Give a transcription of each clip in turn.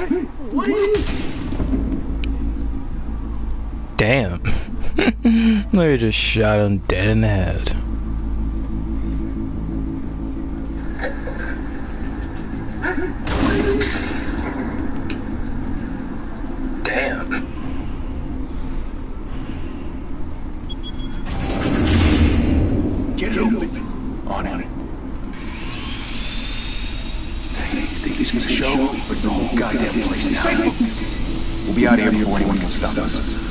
What are you... Damn. They just shot him dead in the head. Damn. Get it open. On it. Hey, think he's gonna show? But the whole goddamn place now. We'll be out of here before anyone can stop us.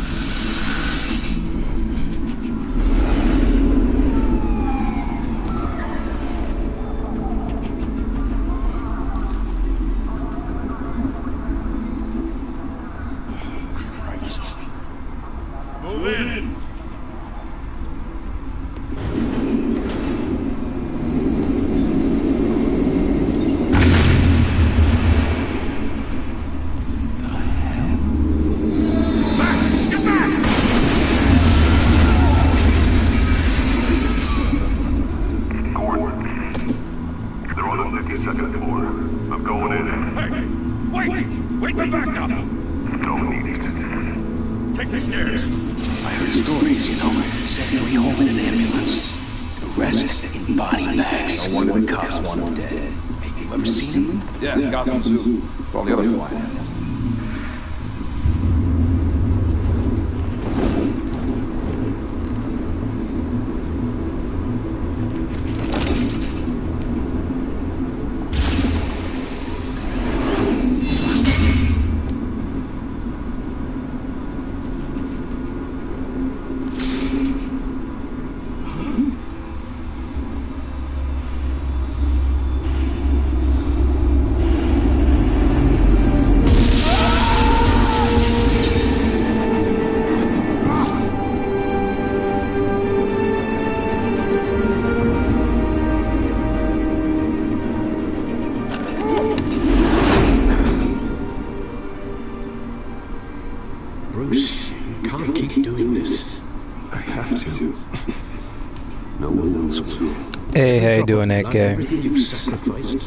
Hey, how you doing, AK? Everything you've sacrificed.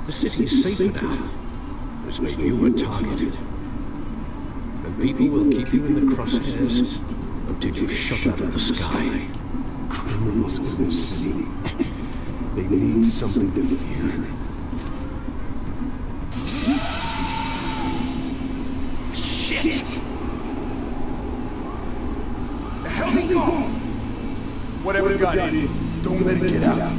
The city is safer now. It's made you a target. And people will keep you in the crosshairs until you're shot out of the sky. Criminals in this city. They need something to fear. Shit! The hell they go? Whatever got in. Don't let it get out.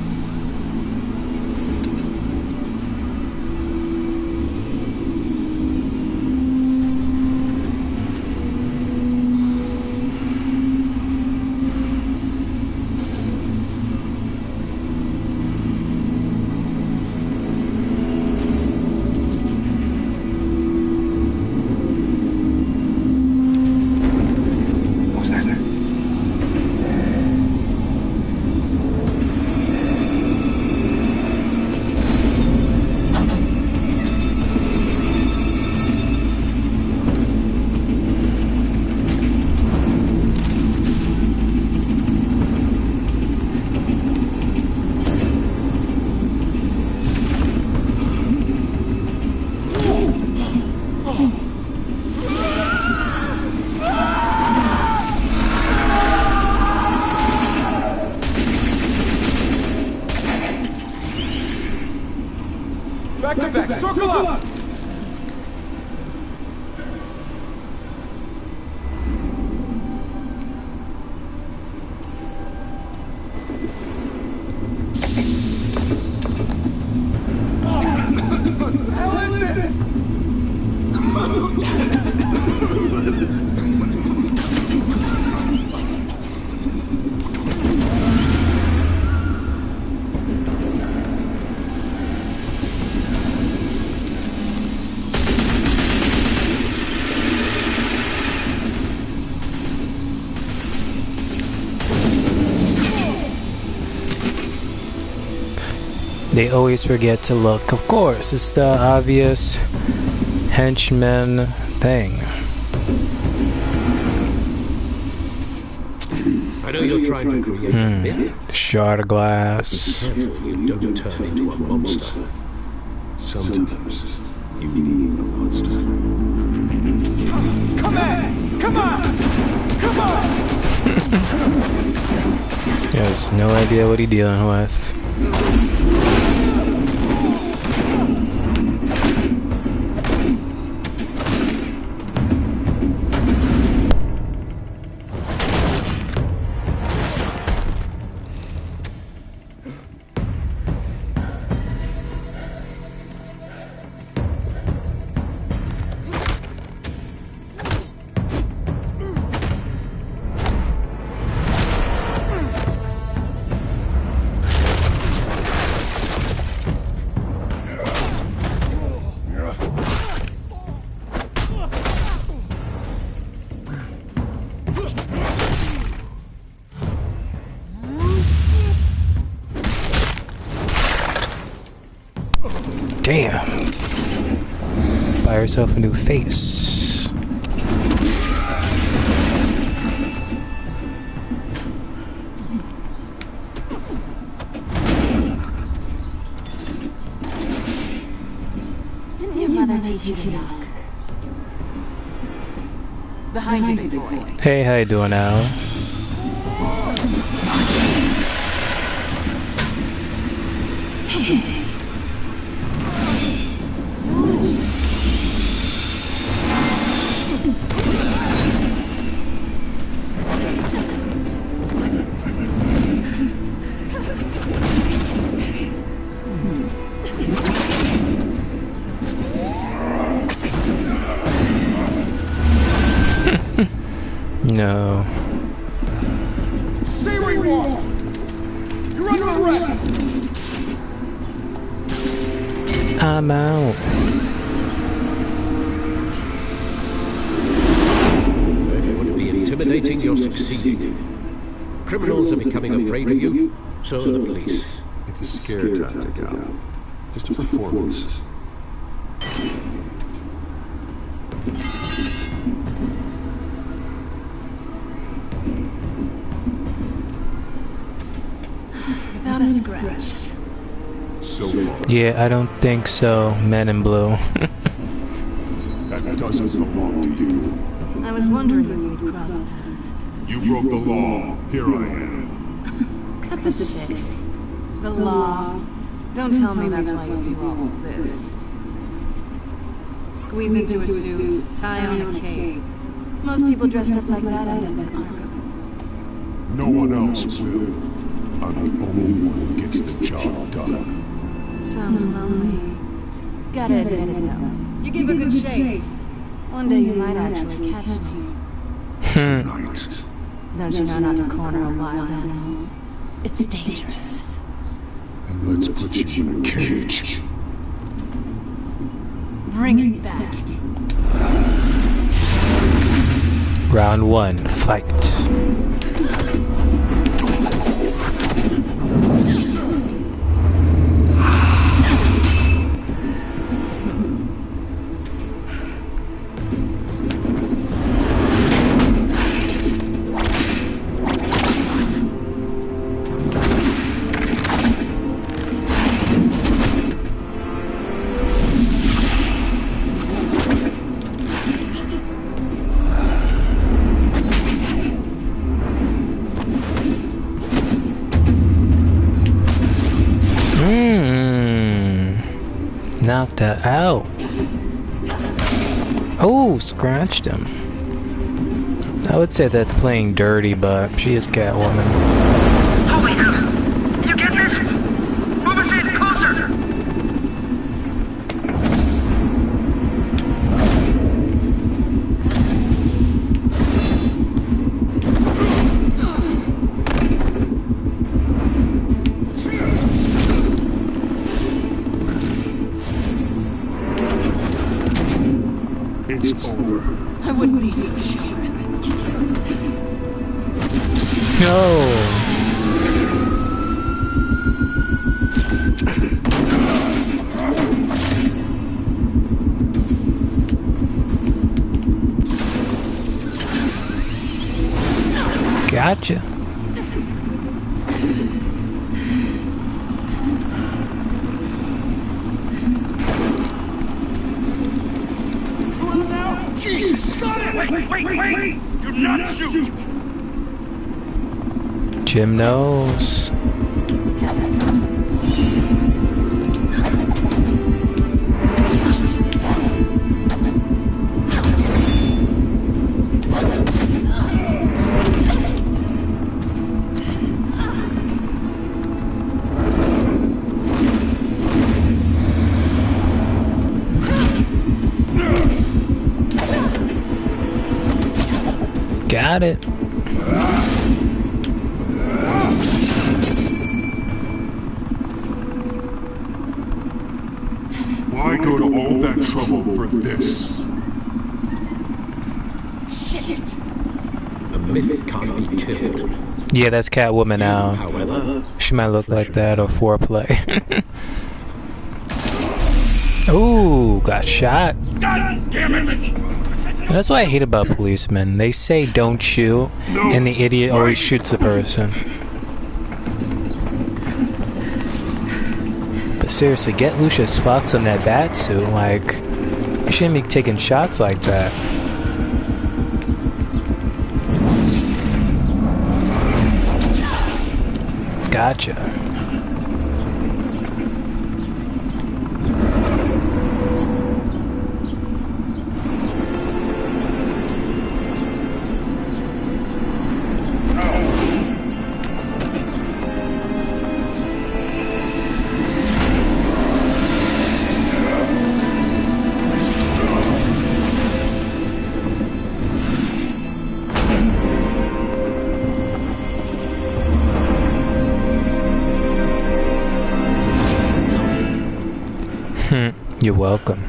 They always forget to look. Of course, it's the obvious henchman thing. I know you're trying to create a myth. Shard of glass. Be careful you don't turn into a monster. Sometimes you need a monster. has no idea what he's dealing with. Damn. Buy herself a new face. Didn't your mother teach you to knock? Behind you, big boy. Hey, how you doing, Al? No. Stay where you are! You're under arrest! I'm out. If you want to be intimidating, you're succeeding. Criminals are becoming afraid of you, so are the police. It's a scare tactic, Al. Just a performance. Without a scratch. So far, Yeah, I don't think so, Men in Blue. that doesn't belong to you. I was wondering if we'd cross paths. You broke the law. Here I am. Cut the shit. The law. Don't tell me that's why you do all of this. Squeeze into a suit, tie on a cape. Most people dressed up like that end up in Arkham. No one else will. I'm the only one who gets the job done. Sounds lonely. Gotta admit it though. You give a good chase. One day you might actually catch me. Tonight. Don't you know not to corner a wild animal? It's dangerous. And let's put you in a cage. Bring it back. Round 1, fight. Knocked her out. Oh, scratched him. I would say that's playing dirty, but she is Catwoman. Holy hell! You get this? Move us in closer! It's over. I wouldn't be so sure. No. Gotcha. Jesus! Wait! Do not shoot! Jim knows. Got it. Why go to all that trouble for this? Shit. A myth can't be killed. Yeah, that's Catwoman now. However, She might look like that or foreplay. Ooh, got shot. God damn it! And that's what I hate about policemen. They say don't shoot, and the idiot always shoots the person. But seriously, get Lucius Fox on that bat suit. Like, you shouldn't be taking shots like that. Gotcha. You're welcome.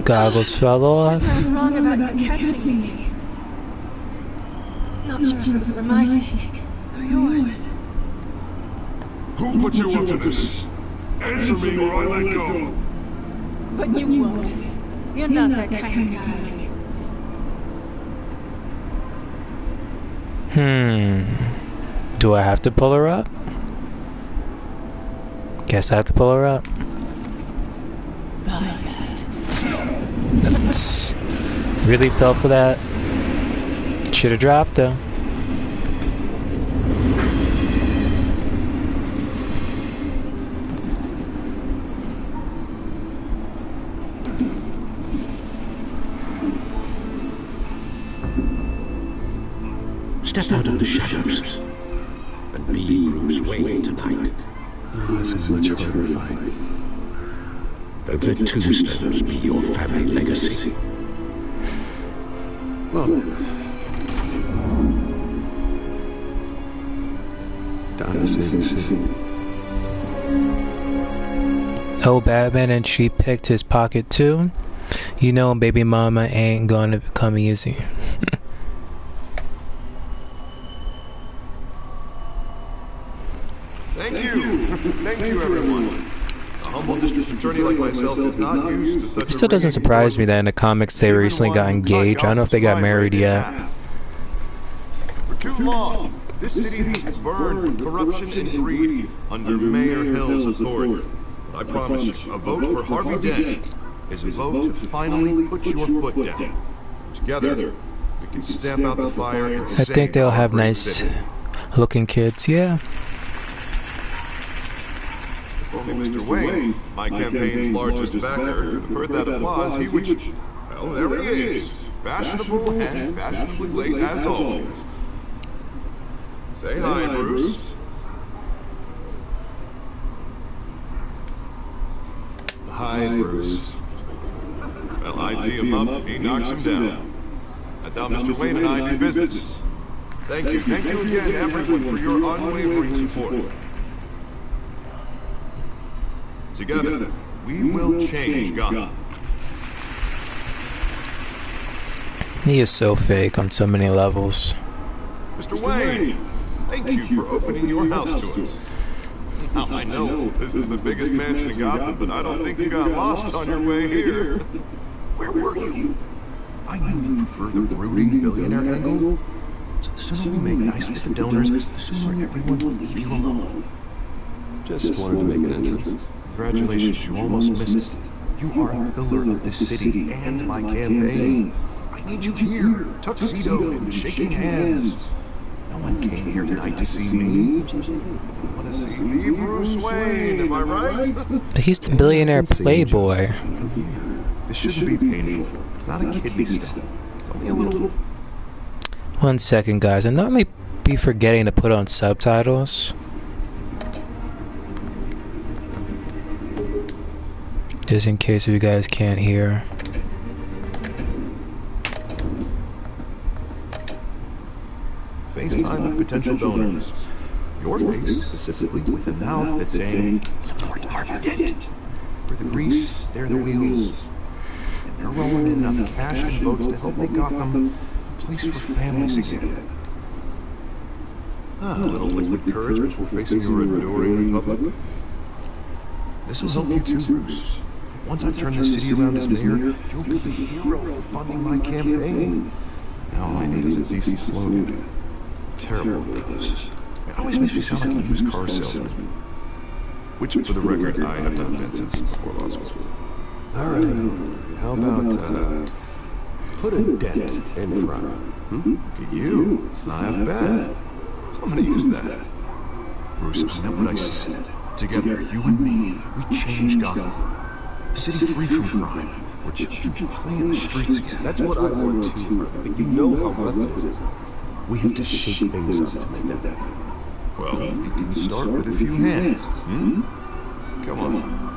Goggles fell off. I was wrong about you catching me. Not sure if it was for my sake or yours. Who put you up to this? Answer me or I let go. But you won't. You're not that kind of guy. Do I have to pull her up? Guess I have to pull her up. Really fell for that. Should have dropped though. step out of the shadows and be Bruce Wayne tonight. Oh, this is much harder fight. Don't let tombstones be your family legacy. Well then. Down to save the city. Oh, Batman, and she picked his pocket too? You know baby mama ain't gonna come easy. Thank you. Thank you, everyone. A humble district attorney like myself is not used to such It still doesn't surprise me that in the comics they recently got engaged. I don't know if they got married yet. For too long, this city has burned with corruption and greed under Mayor Hill's authority. But I promise you, a vote for Harvey Dent is a vote to finally put your foot down. Together, we can stamp out the fire and I think they'll have nice looking kids, yeah. If only Mr. Wayne, my campaign's largest backer, could have heard that applause, he would... Well, there he is. Fashionable and fashionably late as always. Say hi, Bruce. Hi, Bruce. Well, I tee him up, he knocks him down. That's how Mr. Wayne and I do business. Thank you again, everyone, for your unwavering support. Together, we will change Gotham. He is so fake on so many levels. Mr. Wayne, thank you for opening your house to us. Now, I know this is the biggest mansion in Gotham, but I don't think you got lost on your way here. Where were you? I knew you prefer the brooding billionaire angle. So the sooner we make nice with the donors, the sooner everyone will leave you alone. Just wanted to make an entrance. Congratulations, you almost missed it. You are a pillar of this city and my campaign. I need you here, tuxedoed and shaking hands. No one came here tonight to see me. You want to see me, Bruce Wayne, am I right? He's the billionaire playboy. This shouldn't be painful. It's not a kidney stone. It's only a little... 1 second, guys. I know I might be forgetting to put on subtitles. Just in case if you guys can't hear. FaceTime with potential donors. Your face, specifically, with a mouth that's saying, support Harvey Dent. We're the grease, they're the wheels. And they're rolling in enough cash and votes to help make Gotham a place for families again. A little liquid courage before facing your adoring Republic. This will help you too, Bruce. Once I've turned the city around as mayor, you'll be the hero for funding my campaign. Now all I need is a decent slogan. Terrible with those. It always makes me sound like a used car salesman. Which, for the record, I have not been since before law school. Alright, how about, put a dent in crime? Look at you. It's not half bad. I'm gonna use that. Bruce, I know what I said. Together, you and me, we change Gotham. A city free from crime, where children can play in the streets again. That's what I want too, but you know how rough it is. We have to shake things up to make that happen. Well, we can start with a few hands, Come on.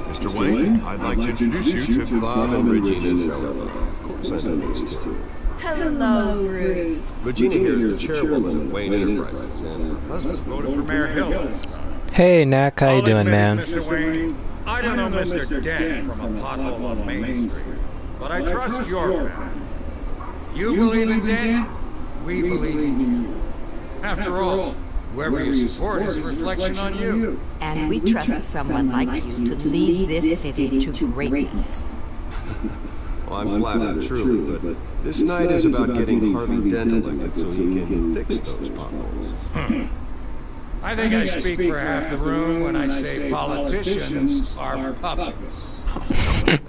Mr. Wayne, I'd like to introduce you to Bob and Regina Zella. Of course, I know these two. Hello, Bruce. Regina here is the chairwoman of Wayne Enterprises, and her husband voted for Mayor Hill. Hey, Knack, how you doing, man? Mr. Wayne, I don't know Mr. Dent from a pothole on Main Street, but I trust your family. You believe in Dent, we believe in you. After all, whoever you support is a reflection on you. And we trust someone like you to lead this city to greatness. Well, I'm flattered, truly, but this night is about getting Harvey Dent elected so he can fix those potholes. I think I speak for half the room when I say politicians are puppets.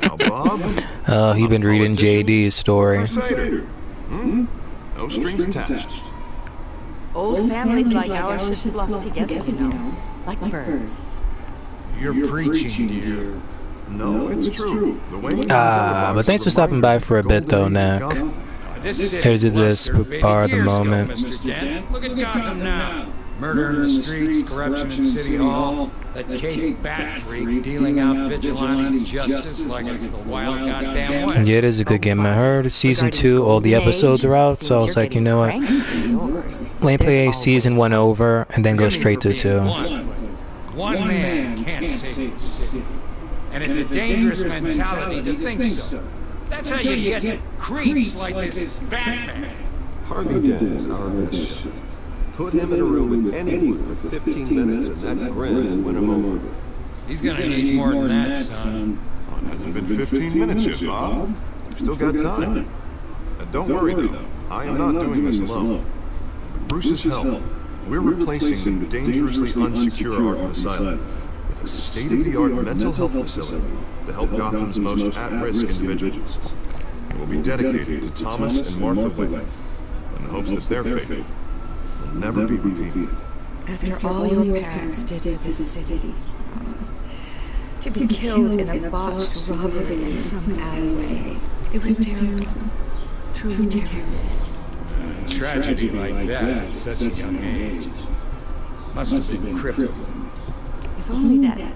Now, Bob. Oh, he been reading JD's story. Crusader. No strings attached. Old families like ours should flock together, you know, like birds. You're preaching, dear. No, it's true. The Waynes But thanks for stopping by for a bit, though, Knack. Here's this bar of the moment. Mr. Dent. Look at Gotham now. Murder in the streets, corruption in City Hall, that Kate Bat freak dealing out vigilante justice like it's the wild goddamn West. Yeah, it is a good game. I heard season 2, all the episodes are out, so I was like, you know what? Let me play season 1 over and then go straight to 2. One man can't save the city. And it's a dangerous mentality to think so. That's how you get creeps like this Batman. Harvey Dent is our best shot. Put him in a room with anyone for 15 minutes and that grin will win him over. He's gonna need more than that, son. Oh, it hasn't been 15 minutes yet, Bob. You've still got time. And don't worry, though. I am not doing this alone. With Bruce's help, we're replacing the dangerously unsecure Arkham Asylum with a state-of-the-art mental health facility to help Gotham's most at-risk individuals. It will be dedicated to Thomas and Martha Wayne, in the hopes that their fate will never be repeated. After all your parents did for this city, to be killed in a botched robbery in some alleyway, it was terrible. Truly terrible. Tragedy like that at such a young age must have been crippling. If only that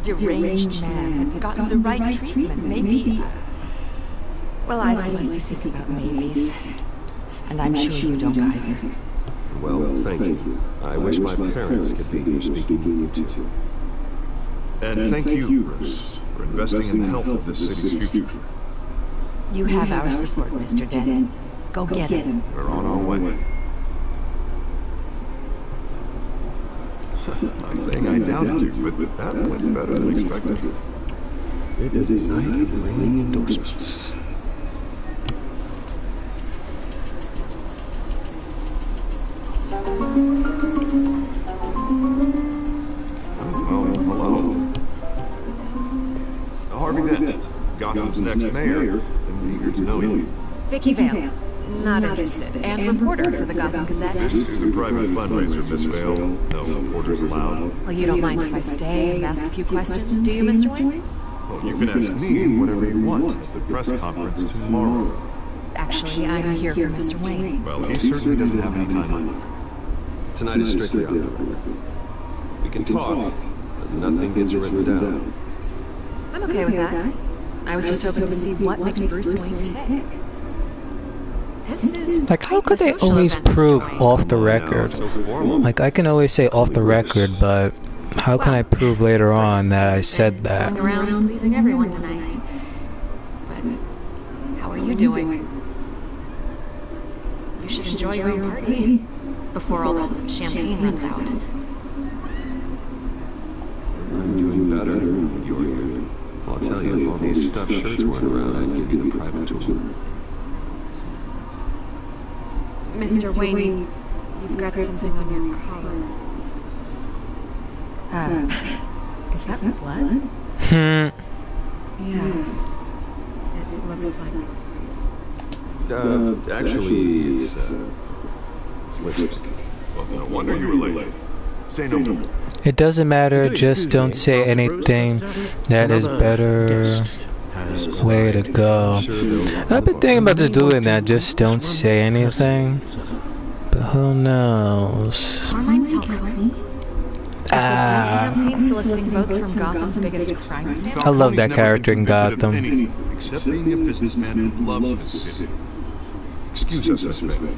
deranged man had gotten the right treatment, maybe... Well, I don't like to think about maybes. And I'm sure you don't either. Well, thank you. I wish my parents could be here speaking with you too. And thank you, Bruce, for investing in the health of this city's future. You have our support, Mr. Dent. Go get him. We're on our way. Not saying I doubted you, but that went better than expected. It is a night of ringing endorsements. Well, hello. Harvey Dent, Gotham's next mayor, and eager to know you. Vicky Vale. Not interested. And reporter for the Gotham Gazette. This is a private fundraiser, Miss Vale. No reporters allowed. Well, you don't mind if I stay and ask a few questions, do you, Mr. Wayne? Well, you can ask me whatever you want at the press conference tomorrow. Actually, I'm here for Mr. Wayne. Well, he certainly doesn't have any time left. Tonight is strictly off the record. We can talk, but nothing gets written down. I'm okay with that. I was just hoping to see what makes Bruce Wayne tick. This is Like, how could they always prove off the record? Like, I can always say off the record, but how can I prove later on that I said that? Going around pleasing everyone tonight. But how are you doing? You should enjoy your own party before all the champagne runs out. I'm doing better than you're here. I'll tell you, if all these stuffed shirts weren't around, I'd give you the private tour. Mr. Wayne, you've got something on your collar. Is that blood? Yeah. It looks like... Actually, it's lipstick. Well, no wonder you were late. Say no more. It doesn't matter, just don't say anything. That is better way to go. I've been thinking about just doing that, just don't say anything. But who knows? Carmine Falcone? Is the Dent campaign soliciting votes from Gotham's biggest crime family? I love that character in Gotham. Anything except being a businessman who loves this city. Excuse us, Miss Vale.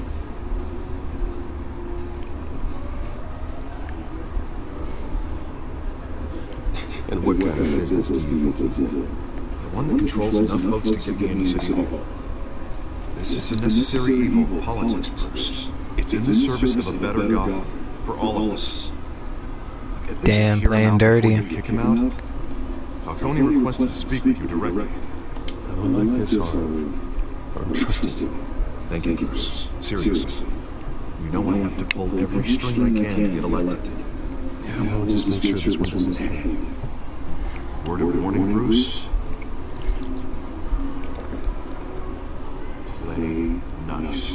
And what kind of business do you think he's in? The one that controls enough votes to get me into City Hall. This is the necessary evil of politics, Bruce. It's in the service of a better Gotham for all of us. At least Damn, hear him playing out before dirty. you kick him out. Falcone requested to speak with you directly. I don't like this, Harvey. I'm trusting you. Thank you, Bruce. Seriously. You know I have to pull every string I can to get elected. Yeah, well, just make sure this one doesn't hang. Word of warning, Bruce. Play nice.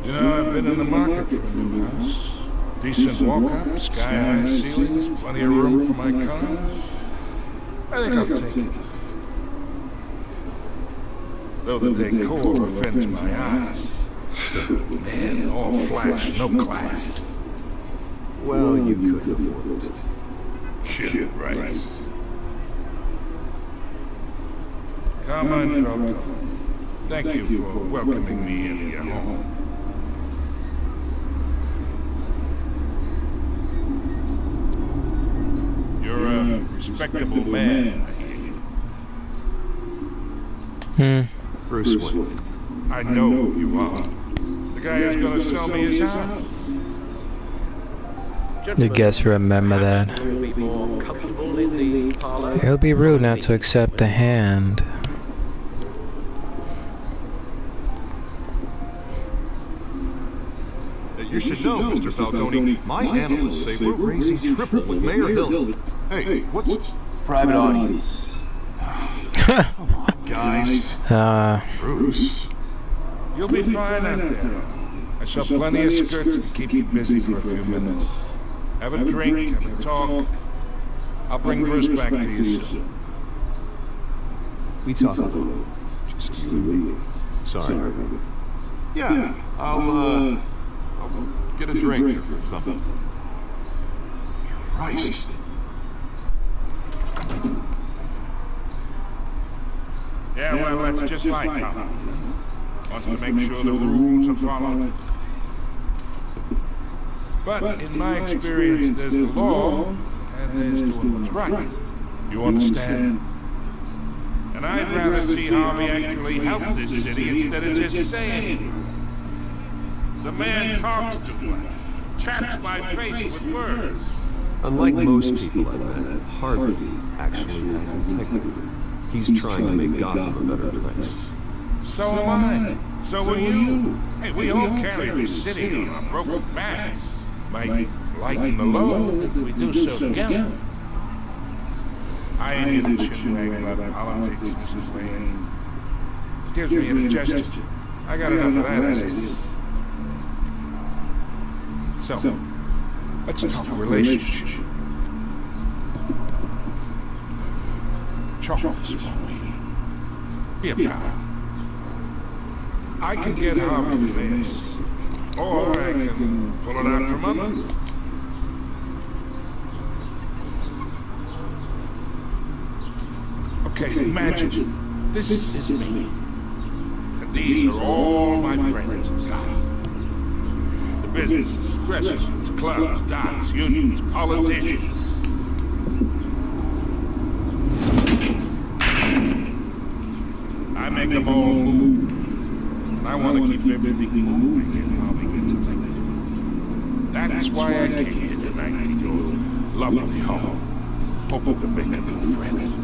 You know, I've been in the market for a new house. Decent walk-up, sky-high ceilings, plenty of room for my cars. I think I'll take it. Though the decor offends my eyes. Man, all flash, no class. Well, you could afford it. Shit, right. Carmine Falcone, thank you for welcoming me into your home. You're a respectable man, I hear. Bruce Wayne. I know who you are. The guy who's gonna sell me his house. I guess remember that. It would be rude not to accept the hand. You should know, Mr. Falcone, my analysts say we're raising triple with Mayor Hill. Hey, what's... Private audience. Come on, guys. Bruce. You'll be fine out there. I saw plenty of skirts to keep you busy for a few minutes. Have a drink, have a talk. I'll bring Bruce back to you soon. We talk alone. Just you and me. Sorry. Yeah, I'll get a drink or something. Christ. Yeah, well, that's just like Colin. Wants to make sure the rules are followed. But in my experience, there's the law, and there's doing what's right. You understand? And I'd rather see Harvey actually help this city instead of just saying it. The man talks too much. chaps my face with words. Unlike most people I met, Harvey actually has integrity. He's trying to make Gotham a better place. So am I. So are you. Hey, we all carry this city on our broken backs. Might lighten the load if we do so together. I ain't here to chin-wag about politics, Mr. Wayne. Gives me indigestion. I got enough of that as is. So, let's talk relationship. Chalk this for me. Be a pal. I can get Harvey the mayor's, or I can pull it out from under. Okay, imagine, this is me. And these are all my friends in Gotham. The businesses, restaurants, clubs, docks, unions, politicians. I make them all move. And I want to keep everything moving if Harvey gets elected. That's why I came here tonight to your lovely home, hoping to make a new friend.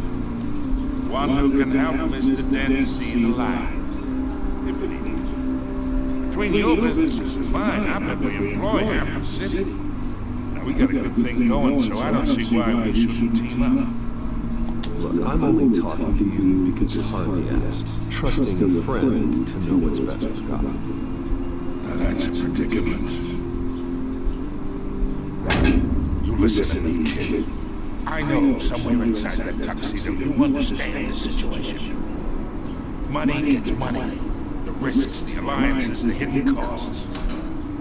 One who can help Mr. Dent see the light, if needed. Between your businesses and mine, I bet we employ half the city. Now, we got a good thing going, so I don't see why we shouldn't team up. Look, I'm only talking to you because Harvey asked, trusting a friend to know what's best for Gotham. Now, that's a predicament. You listen to me, kid. I know somewhere inside that tuxedo you understand this situation. Money gets money. The risks, the alliances, the hidden costs.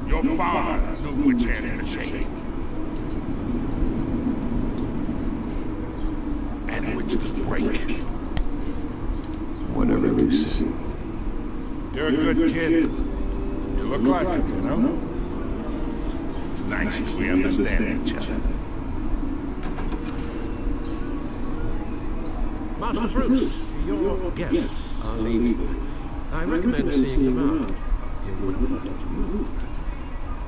Your father knew which hands to shake. And which to break. Whatever you say. You're a good kid. You look like him, you know? It's nice that we understand each other. Master Bruce, your guests are leaving. I recommend seeing them out. It wouldn't be rude.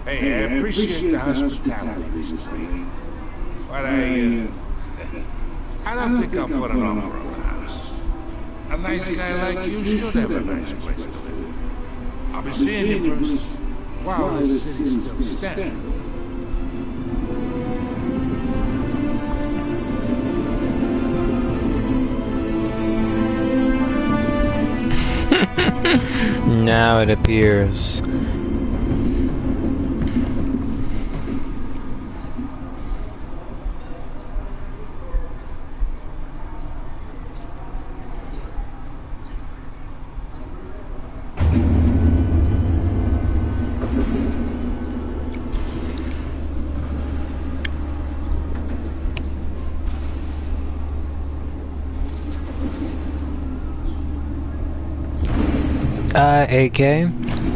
Hey, I appreciate the hospitality, Mr. Wayne. But I don't think I'll put an offer on the house. A nice guy like you should have a nice place to live. I'll be seeing you, Bruce, while this city's still standing. Now it appears. AK,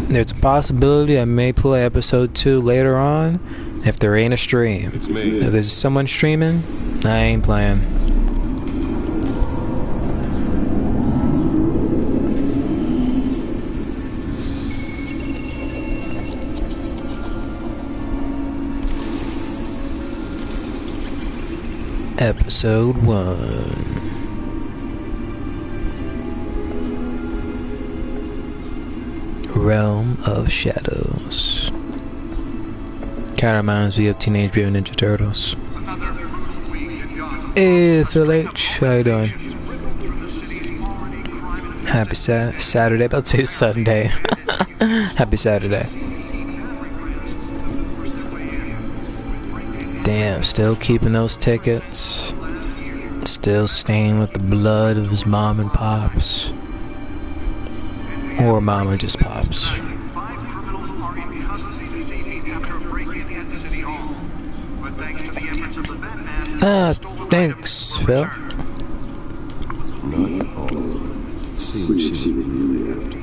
there's a possibility I may play episode 2 later on if there ain't a stream. It's me. If there's someone streaming, I ain't playing. Episode 1. Realm of Shadows. Kinda reminds me of Teenage Mutant Ninja Turtles. Hey, Phil H, how you doing? Happy Saturday, about to say Sunday. Happy Saturday. Damn, still keeping those tickets. Still staying with the blood of his mom and pops. Or mama just pops. Thanks, Phil. Not all. Let's see what she's really after.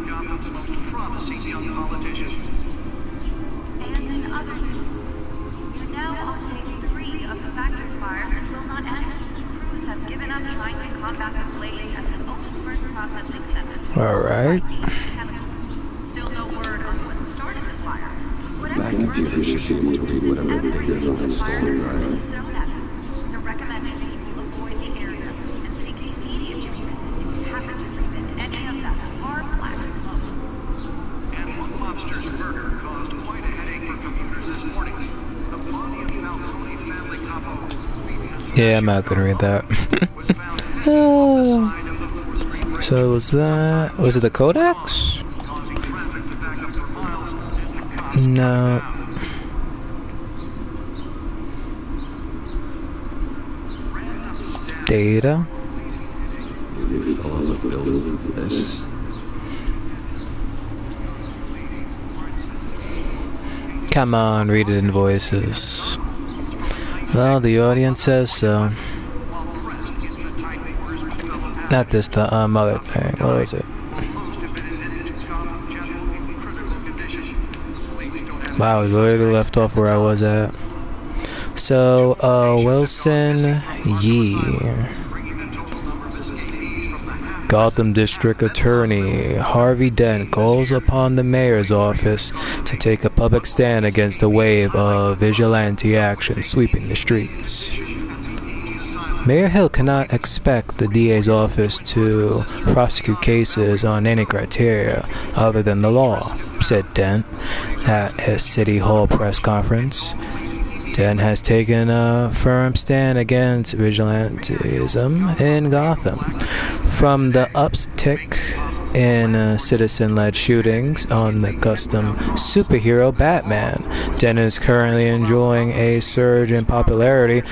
Gotham's most promising young politicians. given up trying to combat the blaze at the Otisburg Processing Center. Alright. Still no word on what started the fire. That computer should be able to read whatever data is on that stolen drive. They're recommending people avoid the area and seek immediate treatment if you happen to breathe in any of that tar black smoke. And one lobster's murder caused quite a headache for commuters this morning. The body of Falcone family capo. Yeah, I'm not gonna read that. So was it the Codex? No. Data? Maybe it fell off a building from this. Come on, read it in voices. Well, the audience says so. Not this, the other thing. What was it? Wow, we literally left off where I was at. So, Wilson Yee, Gotham District Attorney Harvey Dent calls upon the mayor's office to take a public stand against the wave of vigilante action sweeping the streets. Mayor Hill cannot expect the DA's office to prosecute cases on any criteria other than the law, said Dent at a City Hall press conference. Dent has taken a firm stand against vigilantism in Gotham. From the uptick in citizen-led shootings on the custom superhero Batman, Dent is currently enjoying a surge in popularity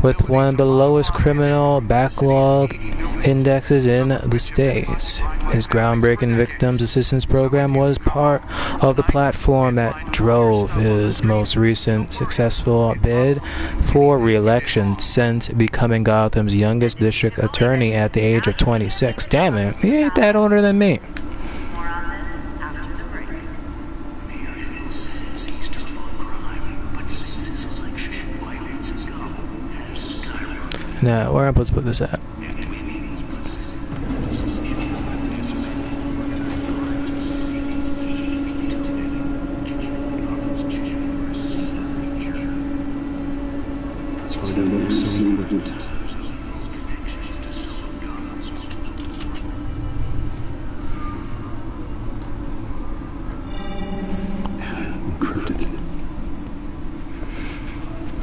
with one of the lowest criminal backlog indexes in the States. His groundbreaking victims assistance program was part of the platform that drove his most recent successful bid for re-election since becoming Gotham's youngest district attorney at the age of 26. Damn it, he ain't that older than me. More on this after the break. Mayor Hill says he's tough on crime, but since his election, violence in Gotham has skyrocketed. Now, where am I supposed to put this at?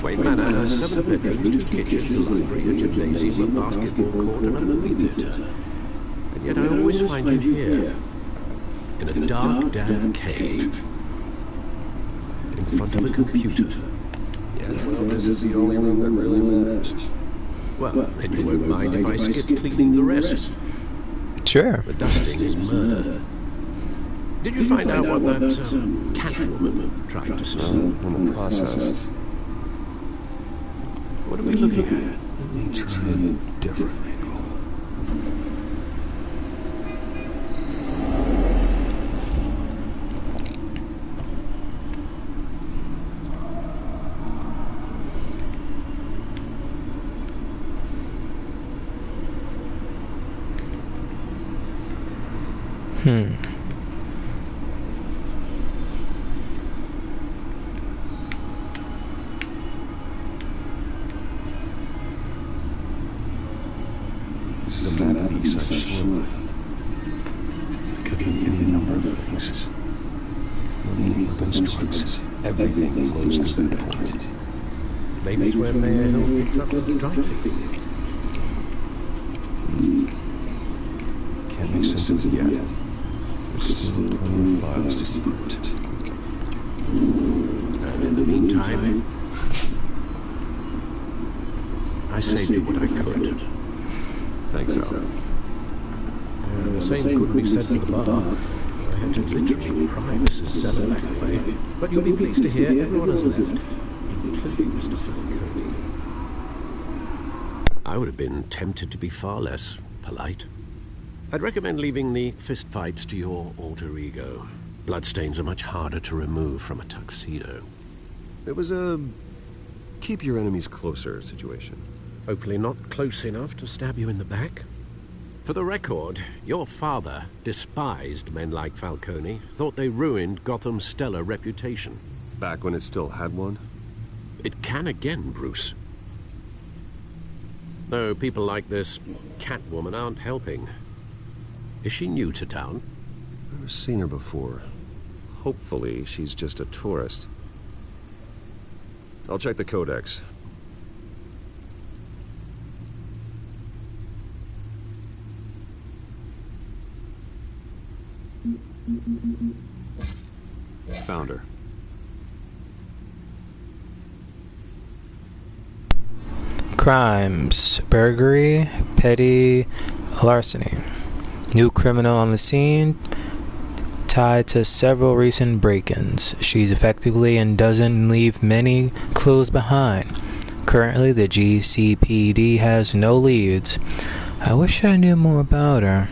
Wayne Manor has 7 bedrooms, 2 kitchens, a library, a gymnasium, a basketball court, and a movie theatre. And yet I always find you here, in a dark, damp cave, in front of a computer. Yeah, well, this is the only room that really matters. Well, then you won't mind if I skip cleaning the rest. Sure. The dusting is murder. Did you find out what that Catwoman tried to say? In the process. What are we looking at? Let me try a different angle. This is a map of the East Side shoreline. It could mean any number of things. Money, weapons, drugs, everything flows through that point. Maybe it's where Mayor Hill picks up the dry cleaning. Can't make sense of it yet. There's still plenty of files to decrypt. And in the meantime, I saved you what I could. Thanks, Al. The same couldn't be said for the bar. I had to literally pry Mrs. Zellerback away. But you'll be pleased to hear everyone has left, including Mr. Falcone. I would have been tempted to be far less polite. I'd recommend leaving the fistfights to your alter ego. Bloodstains are much harder to remove from a tuxedo. It was a keep your enemies closer situation. Hopefully not close enough to stab you in the back. For the record, your father despised men like Falcone, thought they ruined Gotham's stellar reputation. Back when it still had one? It can again, Bruce. Though people like this Catwoman aren't helping. Is she new to town? Never seen her before. Hopefully, she's just a tourist. I'll check the codex. Found her. Crimes: burglary, petty larceny. New criminal on the scene, tied to several recent break-ins. She's effectively and doesn't leave many clues behind. Currently, the GCPD has no leads. I wish I knew more about her.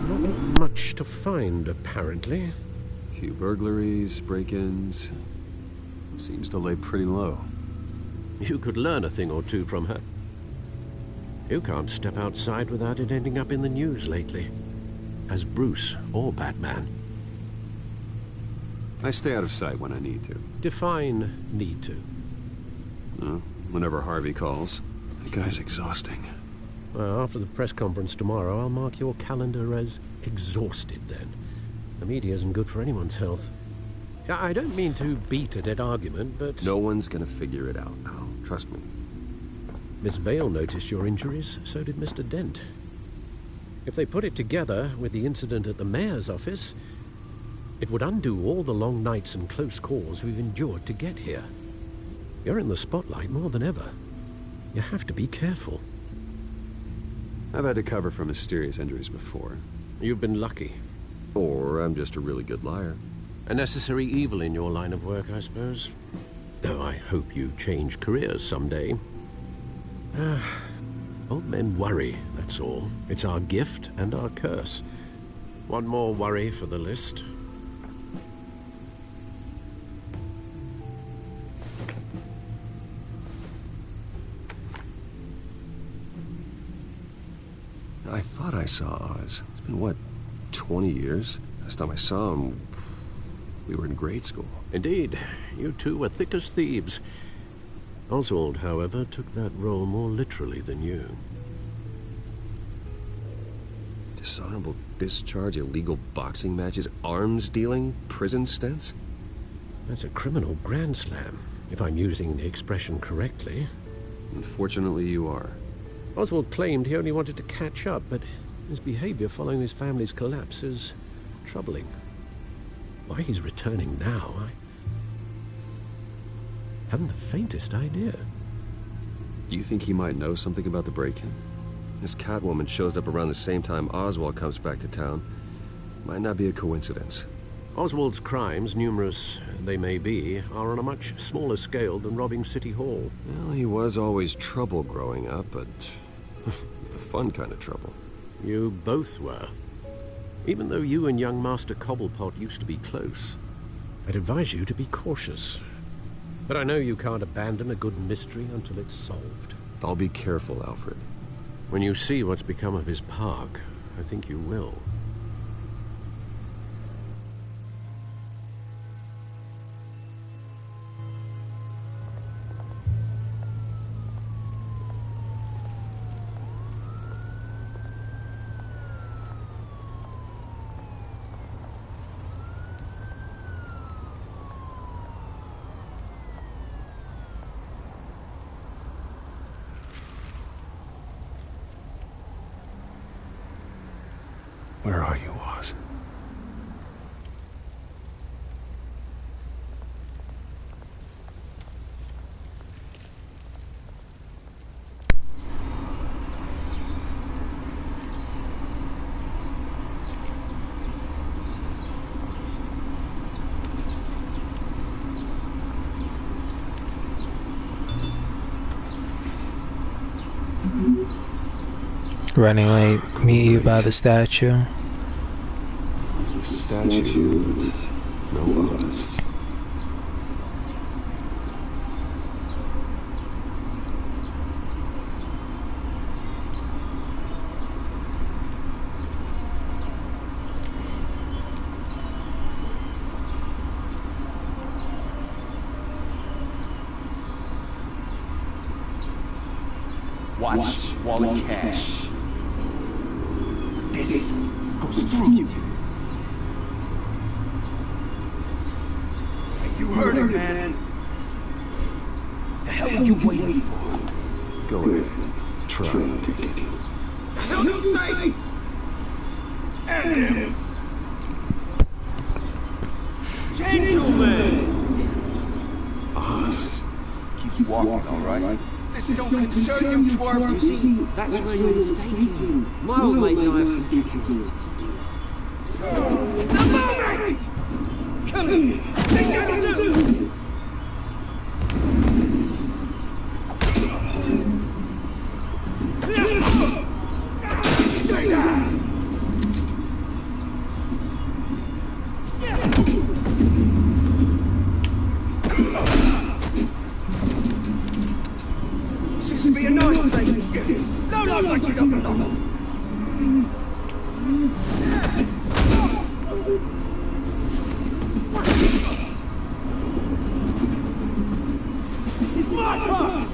Not much to find, apparently. Few burglaries, break-ins. Seems to lay pretty low. You could learn a thing or two from her. You can't step outside without it ending up in the news lately. As Bruce or Batman. I stay out of sight when I need to. Define need to. Whenever Harvey calls. The guy's exhausting. Well, after the press conference tomorrow, I'll mark your calendar as exhausted then. The media isn't good for anyone's health. I don't mean to beat a dead argument, but... No one's gonna figure it out now. Trust me. Miss Vale noticed your injuries, so did Mr. Dent. If they put it together with the incident at the mayor's office, it would undo all the long nights and close calls we've endured to get here. You're in the spotlight more than ever. You have to be careful. I've had to cover for mysterious injuries before. You've been lucky. Or I'm just a really good liar. A necessary evil in your line of work, I suppose. Though I hope you change careers someday. Old men worry, that's all. It's our gift and our curse. One more worry for the list. I thought I saw Oz. It's been, what, 20 years? Last time I saw him, we were in grade school. Indeed. You two were thick as thieves. Oswald, however, took that role more literally than you. Dishonorable discharge, illegal boxing matches, arms dealing, prison stints? That's a criminal grand slam, if I'm using the expression correctly. Unfortunately, you are. Oswald claimed he only wanted to catch up, but his behavior following his family's collapse is troubling. Why he's returning now, I haven't the faintest idea. Do you think he might know something about the break-in? This Catwoman shows up around the same time Oswald comes back to town. Might not be a coincidence. Oswald's crimes, numerous they may be, are on a much smaller scale than robbing City Hall. Well, he was always trouble growing up, but it was the fun kind of trouble. You both were. Even though you and young Master Cobblepot used to be close, I'd advise you to be cautious. But I know you can't abandon a good mystery until it's solved. I'll be careful, Alfred. When you see what's become of his park, I think you will. Where are you, Oz? Running late, meet you by the statue. There's the statue, but no Oz. Watch wallet cash. This goes through you. You heard her, man. The hell are you waiting for? Go ahead. Try and take it. The hell do you say? End him. Gentlemen! Oz. Keep walking, all right? This don't concern you, twerp. You see, that's where you're mistaken. My old mate and I have some catching up to do. The moment! Come here. Think that'll do. Stay down. Seems to be a nice place to get in. No life like you don't belong. This is my part!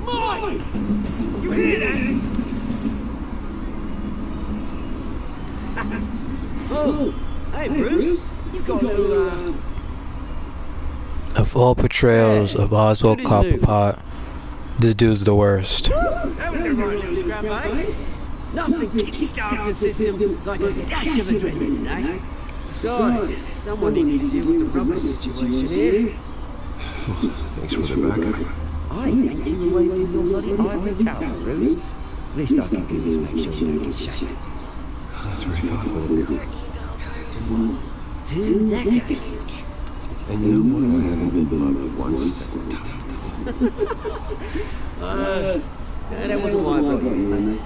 Mine! You hear that? Oh, hey Bruce, you got a little, Of all portrayals of Oswald Who is new? Cobblepot, this dude's the worst. That was a right little scrap, eh? Nothing kickstarts the system like a dash of adrenaline, eh? Besides, someone needed to deal with the rubber situation here. Thanks for the backup. I yanked you away from your bloody ivory tower, Bruce. Least I can do is make sure you don't get shanked. That's very thoughtful of you. 2 decades. And you know what? I haven't been beloved once that time. That wasn't why I brought you in, mate.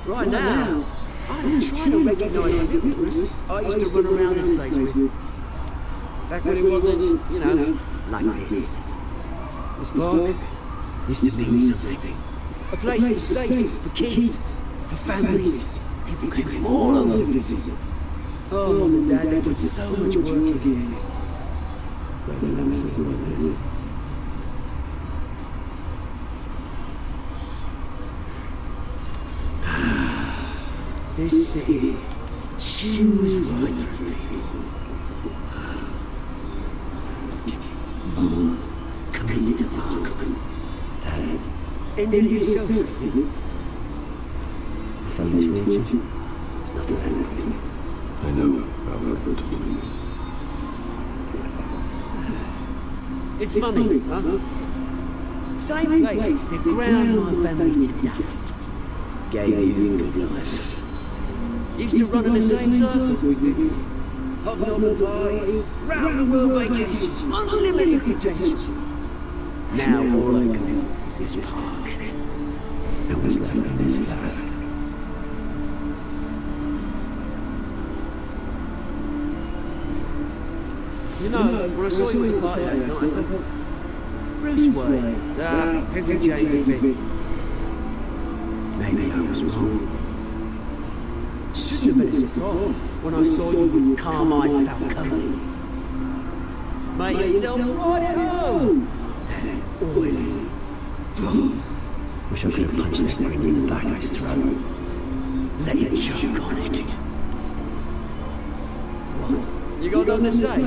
Right now, I'm trying to recognise the little Bruce I used to run around this place with. Back when it wasn't, you know, like this. This park used to mean something. A place that was safe for kids, for families. People came from all over to visit. Oh, Mum and Dad, they put so much work in here. But they never saw it like this. This city chews right through people. Mum committed to Arkham. Dad ended it yourself, did you? The family's fortune. There's nothing left, Bruce. I know, Alfred told me. It's funny, huh? Same place that ground my family to dust. Gave you a good life. Used to run in the same circles with you. Hobnobbing parties, round the world vacations, unlimited potential. Now all I got is this park. And what's left in this flask. You know, when I saw you at the party last night, I thought, Bruce Wayne, has he changed a bit? Maybe I was wrong. Shouldn't have been a surprise when I saw you with Carmine Falcone. Made himself right at home. And oily. Wish I could have punched that grin in the back of his throat. Let him choke on it. What? You got nothing to say?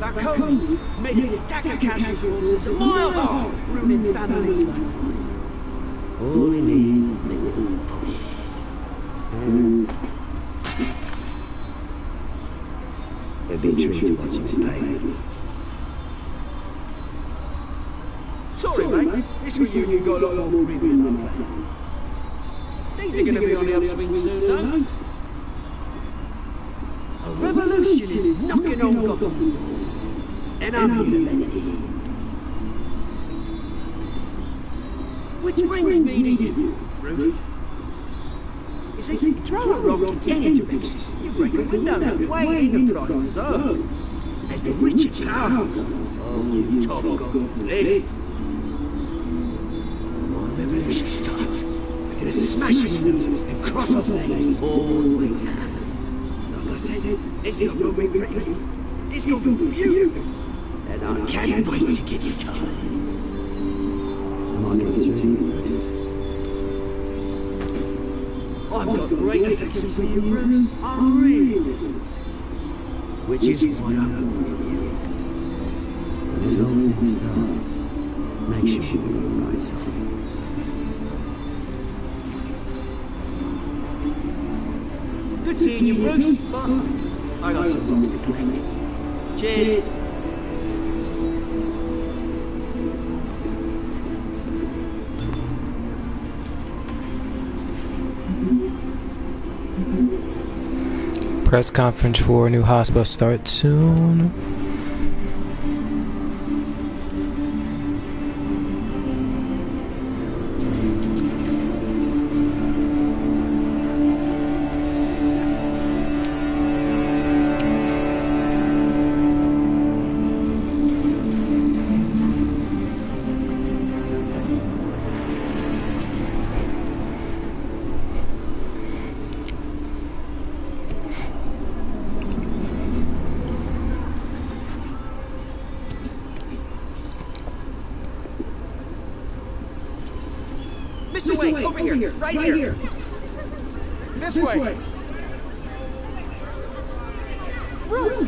Falcone made a stack of casual corpses a mile high, ruining families like mine. All he needs is a little push. It'd be a treat to watch him in pain. Sorry, mate. This reunion got a lot more grim than I planned. Things are going to be on the upswing soon, no? A revolution is knocking on Gotham's door. And I'm here to let it in. Which brings me to you, Bruce. You see, you throw a rock in any direction, you break a window, no way in the price is ours. As the rich and powerful go, oh, you top Gotham's list. When my revolution starts, we're gonna smash windows and cross off names all the way down. Like I said, it's not gonna be pretty. It's gonna be beautiful. And I can't wait to get started. Am I getting through? great affection for you, Bruce. I really do. Which is why I'm warning you. When this whole thing starts, make sure you're on the right side. Good seeing you, Bruce. But I got some rocks to collect. Cheers. Press conference for a new hospital starts soon. Mr. Wayne, over here. Right here. This way. Bruce!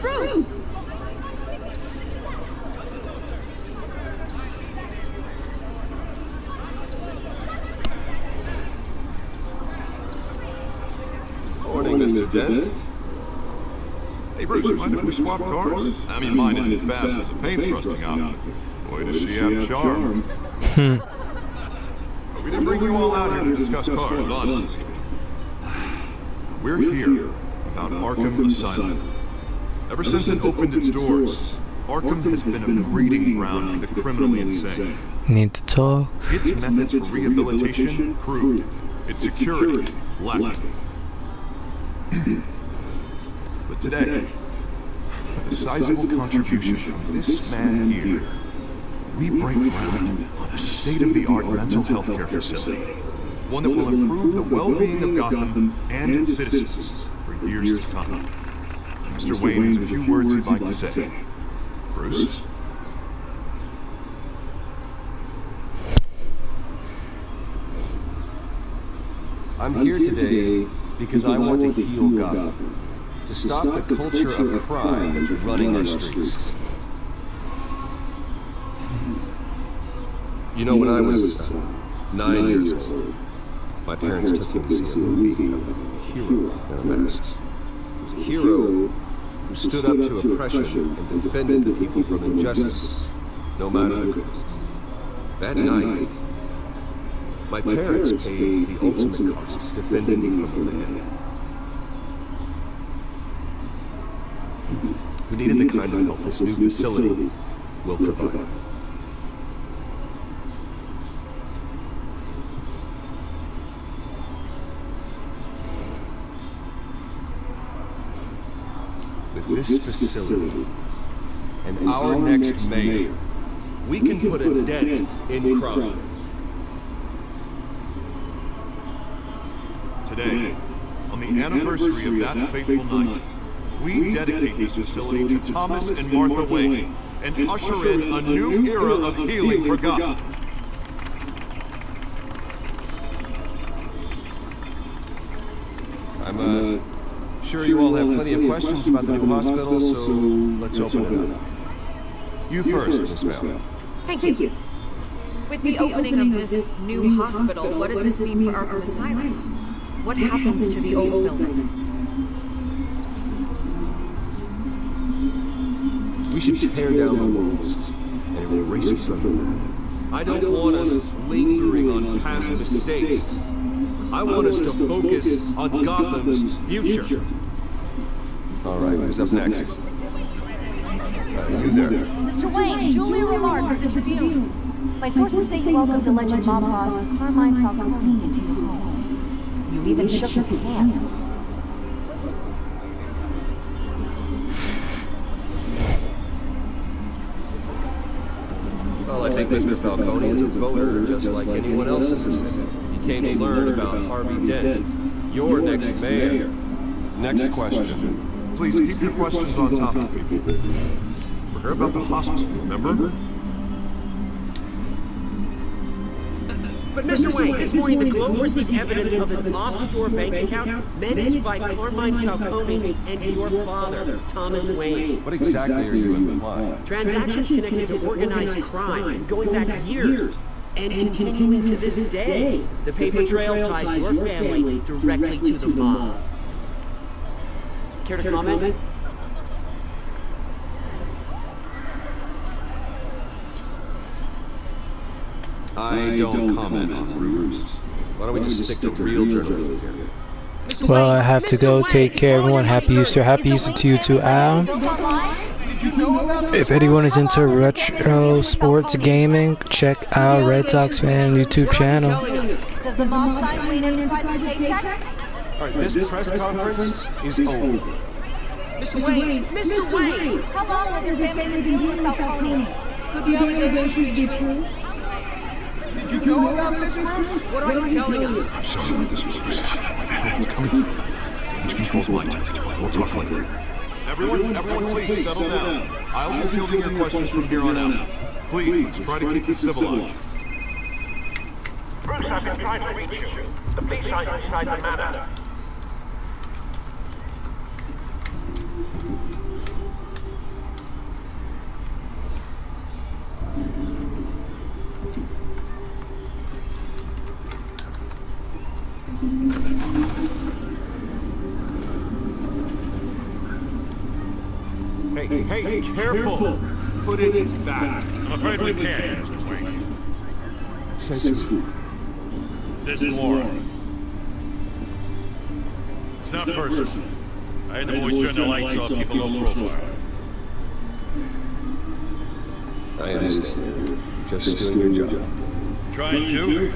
Morning, Mr. Dent. Hey, Bruce, mind if we swap cars? I mean, mine isn't fast as the paint's rusting out. Boy, does she have charm. We didn't bring you all out here to discuss cars, honestly. We're here about Arkham Asylum. Ever since it opened its doors, Arkham has been a breeding ground for the criminally insane. Need to talk. Its methods for rehabilitation, crude. Its security, lacking. But today, with a sizable contribution from this man here, we break ground on a state-of-the-art mental health care facility. One that will improve the well-being of Gotham and its citizens for years to come. Mr. Wayne has a few words he'd like to say. Bruce? I'm here today because I want to heal Gotham. To stop the culture of crime that's running our streets. You know, when I was 9 years old, my parents took me to see a movie of a hero in a mask. It was a hero who stood up to oppression and defended the people from injustice, no matter the cost. That night, my parents paid the ultimate cost, defending me from a man who needed the kind of help this new facility will provide. With this facility and our next mayor, we can put a dent in crime. Today, on the anniversary of that fateful night, we dedicate this facility to Thomas and Martha Wayne and usher in a new era of healing for Gotham. I'm sure you all have plenty of questions about the new hospital, so let's open it up. You first, Miss Bell. Thank you. With the opening of this new hospital, what does this mean for Arkham Asylum? What happens to the old building? We should tear down the walls and erase it from the map. I don't want us lingering on past mistakes. I want us to focus on Gotham's future. All right, who's up next? You there. Mr. Wayne, Julia Remark of the Tribune. My sources say you welcomed alleged mob boss Carmine Falcone into your home. You even shook his hand. Well, I think Mr. Falcone is a voter just like anyone else in the city. He came to learn about Harvey Dent, your next mayor. Next question. Please keep your questions on topic, people. We're here about the hospital, remember? But Mr. Wayne, this morning the Globe received evidence of an offshore bank account managed by Carmine Falcone and your father, Thomas Wayne. What exactly are you implying? Transactions connected to organized crime and going back years and continuing to this day. The paper trail ties your family directly to the mob. Care to comment? I don't comment on rumors. Why don't we just stick to real journalism here? Well, I have to go. Take care, everyone. Happy Easter. Happy Easter to you too, Al. If anyone is into retro sports gaming, check out Red Sox Fan YouTube channel. Does the mob sign Wayne Enterprises paychecks? Alright, this press conference is over. Mr. Wayne! Mr. Wayne! How long has your family been dealing with Falcone? Could the allegations be true? Did you know about this, Bruce? What are you telling us? I'm sorry about this, Bruce. Where the hell it's coming from? Damage controls my territory. We'll talk later. Everyone, please settle down. I'll be fielding your questions from here on out. Please, let's try to keep this civilized. Bruce, I've been trying to reach you. The police are inside the manor. Hey, careful! Put it back. I'm afraid we can't, Mr. Wayne. Says who? This morning. It's not personal. I had the boys turn the lights off, keep a low profile. I understand. Just doing your job. Trying to?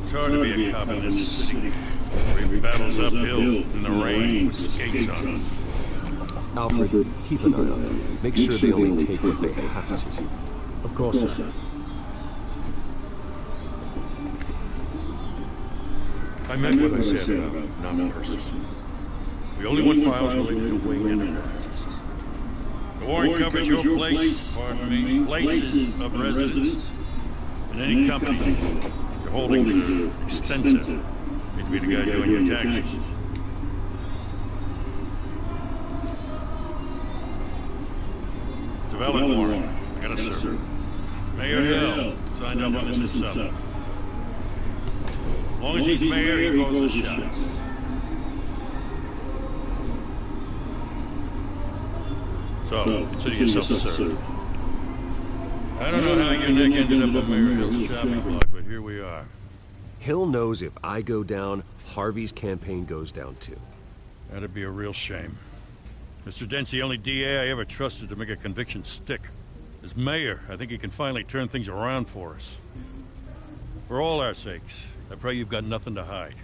It's hard to be a cop in this city, where he battles uphill in the rain with skates on. Alfred, keep an eye on them. Make sure they only take what they have to. Of course, sir. I meant what I said about non-personal. We only want files related to Wayne Enterprises. The warrant covers your place, pardon me, places of residence, and any company. Your holdings are extensive. Need to be the guy doing your taxes. It's a valid warrant. I gotta serve it. Mayor Hill signed up on this himself. As long as he's mayor, he calls the shots. So, consider yourself served. I don't know how your neck ended up on Mayor Hill's shopping block, but here we are. Hill knows if I go down, Harvey's campaign goes down too. That'd be a real shame. Mr. Dent's the only DA I ever trusted to make a conviction stick. As mayor, I think he can finally turn things around for us. For all our sakes, I pray you've got nothing to hide.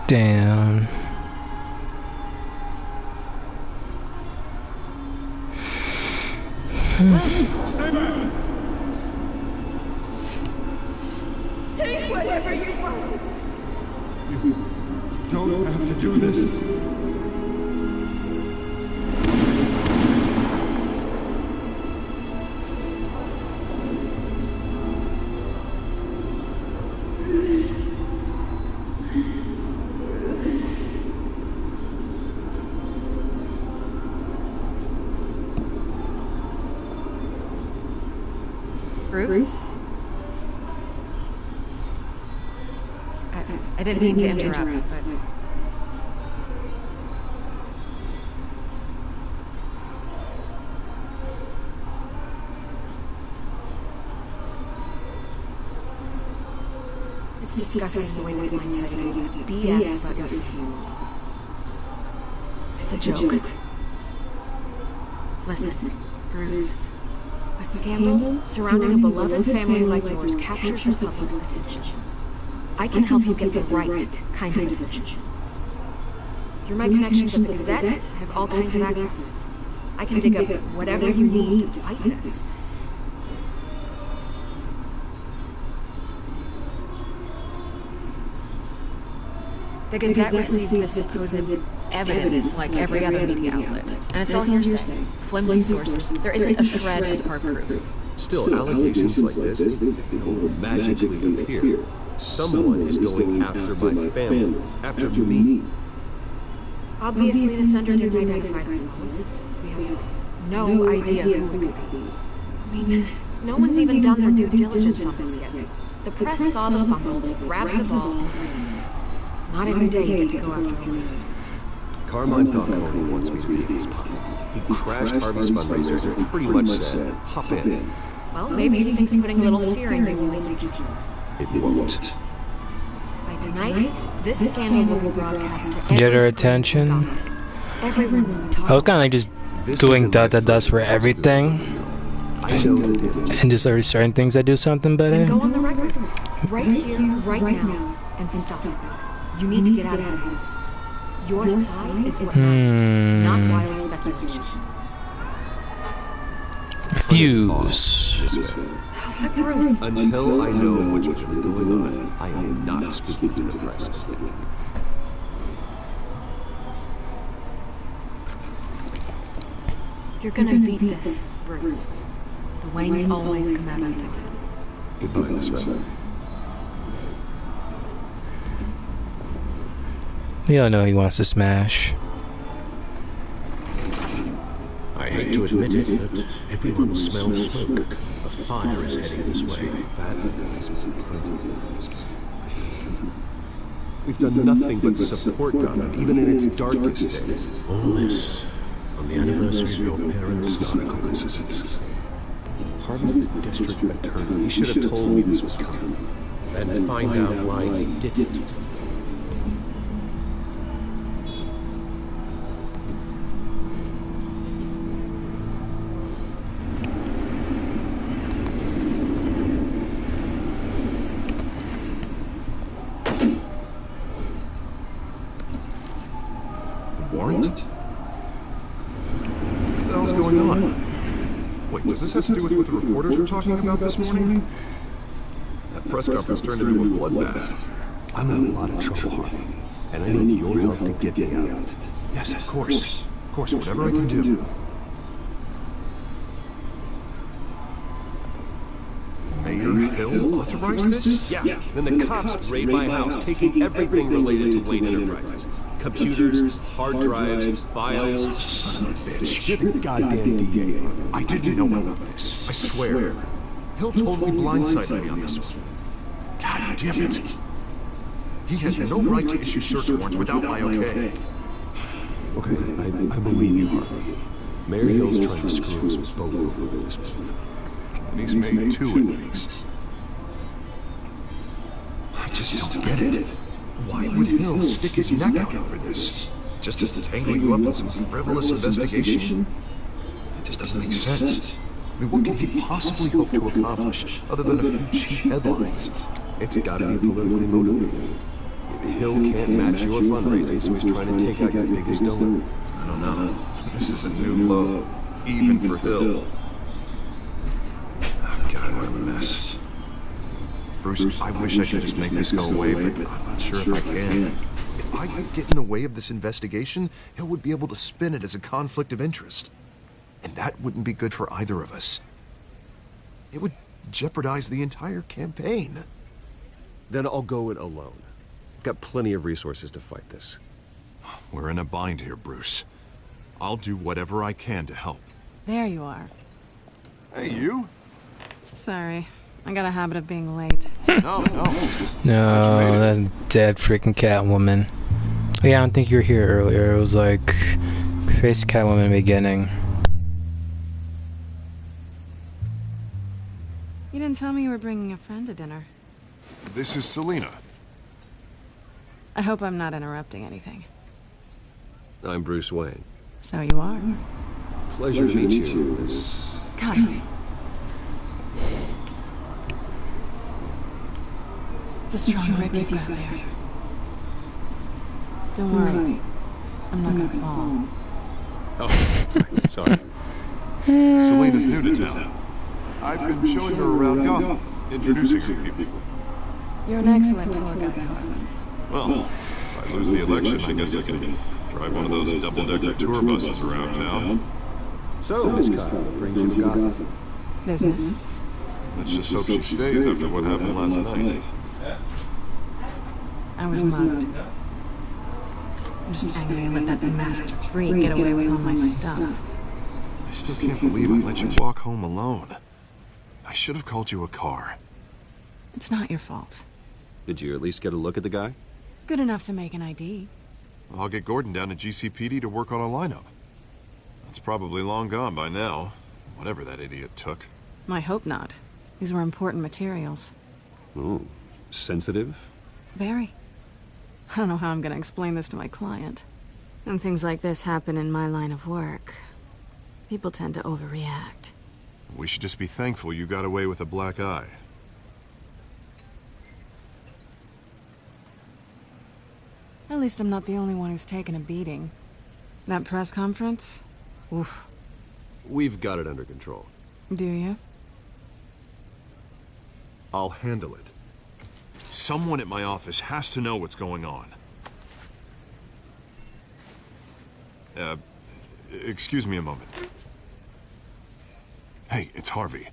Damn. Stay back! Take whatever you want. You don't have to do this. Bruce? I didn't mean to interrupt, but... It's disgusting the way they blindsided you. That BS about your funeral. It's a joke. Listen, Bruce. A scandal surrounding a beloved family like yours captures the public's attention. I can help you get the right kind of attention. Through my connections at the Gazette, I have all kinds of access. I can dig up whatever you need to fight this. The Gazette received this supposed evidence like every other media outlet, and it's all hearsay, flimsy sources. There isn't a shred of hard proof. Still, allegations like this, they don't magically appear. Someone is going after my family, after me. Obviously, the sender didn't identify themselves. We have no idea who it could be. I mean, no one's even done their due diligence on this yet. The press saw the fumble, they grabbed the ball, and not every day you get to go after a winner. Carmine Falcone wants me to be in his pocket. He crashed Harvey's fundraiser and pretty much said, hop in. Well, maybe he thinks putting a little fear in you will make you jump. It won't. By tonight, this scandal will be broadcast to every Get her attention. Everyone will be talking. I was kind of like just doing does for everything. I know that And just already certain things that do something better. Then go on the record, right here, right now, and stop it. You need to get out ahead of this. Your side is what matters, not wild speculation. Fuse. But Bruce... Until I know what's really going on, I am not speaking to the press. You're gonna beat this, Bruce. The Waynes always come out on top. Goodbye, Miss Weber. We all know he wants to smash. I hate to admit it, but everyone smells smoke. A fire is heading this way. That reminds me plenty of things. We've done nothing but support Gotham, even in its darkest days. All this on the anniversary of your parents' It's not a coincidence. Harvey's the district attorney. He should have told me this was coming. Then find out why he did it. Warrant? What the hell's going on? Wait, does this have to do with what the reporters were talking about this morning? That press conference turned into a bloodbath. I'm in a lot of trouble, Harvey, and I need your help to get me out. Yes, of course. Of course, whatever I can do. Mayor Hill authorized this? Yeah, then the cops raid my house, taking everything related to Wayne Enterprises. Computers, hard drives, files. Son of a bitch. You're the goddamn DA. I didn't know about this. I swear. Hill totally blindsided me on this one. God damn it. He has no right to issue search warrants without my okay. Okay, I believe you, Harvey. Mayor Hill's trying to screw us both over with this move. And he's made two enemies. I just don't get it. Why would Hill stick his neck out over this? Just to tangle you up in some frivolous investigation? It just doesn't make sense. I mean, what can he possibly hope to accomplish other than a few cheap headlines? It's gotta be politically motivated. Hill can't match your fundraising, so he's trying to take out your biggest donor. I don't know. This is a new low, even for Hill. Oh, God, what a mess. Bruce, I wish I could just make this go away, but I'm not sure if I can. If I get in the way of this investigation, Hill would be able to spin it as a conflict of interest. And that wouldn't be good for either of us. It would jeopardize the entire campaign. Then I'll go it alone. I've got plenty of resources to fight this. We're in a bind here, Bruce. I'll do whatever I can to help. There you are. Hey, you? Sorry. I got a habit of being late. No. No, that's dead freaking Catwoman. Oh, yeah, I don't think you were here earlier. It was like face Catwoman in the beginning. You didn't tell me you were bringing a friend to dinner. This is Selena. I hope I'm not interrupting anything. I'm Bruce Wayne. So you are. Pleasure to meet you, Miss... Cut. It's a strong grip you've got there. Don't worry. I'm not gonna fall. Oh, sorry. Selena's new to town. I've been showing her around Gotham, introducing her to people. You're an excellent tour guide, Harlan. Well, if I lose the election, I guess I can drive one of those double-decker tour buses around town. So, Miss Kyle, what brings you to Gotham? Business? Let's just hope she stays after what happened last night. I was mugged. I'm just angry I let that masked freak get away with all my stuff. I still can't believe I let you walk home alone. I should have called you a car. It's not your fault. Did you at least get a look at the guy? Good enough to make an ID. I'll get Gordon down to GCPD to work on a lineup. That's probably long gone by now, whatever that idiot took. I hope not. These were important materials. Ooh, sensitive? Very. I don't know how I'm gonna explain this to my client. When things like this happen in my line of work, people tend to overreact. We should just be thankful you got away with a black eye. At least I'm not the only one who's taken a beating. That press conference? Oof. We've got it under control. Do you? I'll handle it. Someone at my office has to know what's going on. Excuse me a moment. Hey, it's Harvey.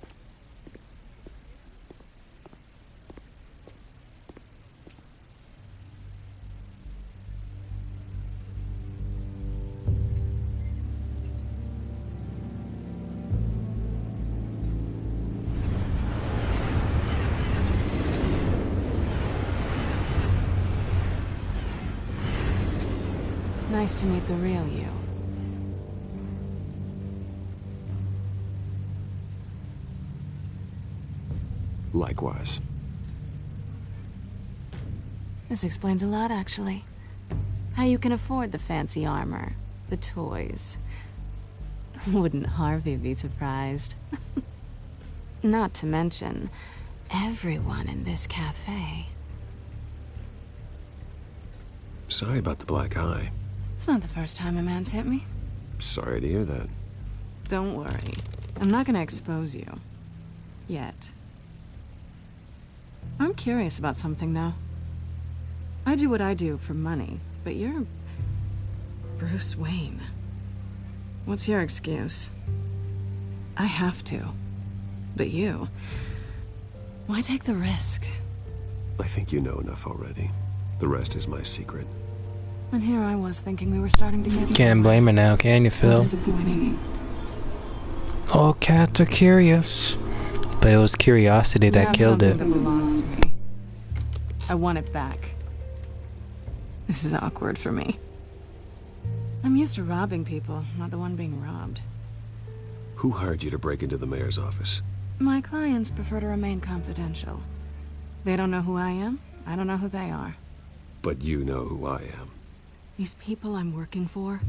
Nice to meet the real you. Likewise. This explains a lot, actually. How you can afford the fancy armor, the toys. Wouldn't Harvey be surprised? Not to mention, everyone in this cafe. Sorry about the black eye. It's not the first time a man's hit me. Sorry to hear that. Don't worry. I'm not gonna expose you. Yet. I'm curious about something, though. I do what I do for money, but you're Bruce Wayne. What's your excuse? I have to. But you... why take the risk? I think you know enough already. The rest is my secret. And here I was thinking we were starting to get... Can't blame her now, can you, Phil? Disappointing. All cats are curious. But it was curiosity that killed it. That belongs to me. I want it back. This is awkward for me. I'm used to robbing people, not the one being robbed. Who hired you to break into the mayor's office? My clients prefer to remain confidential. They don't know who I am. I don't know who they are. But you know who I am. These people I'm working for,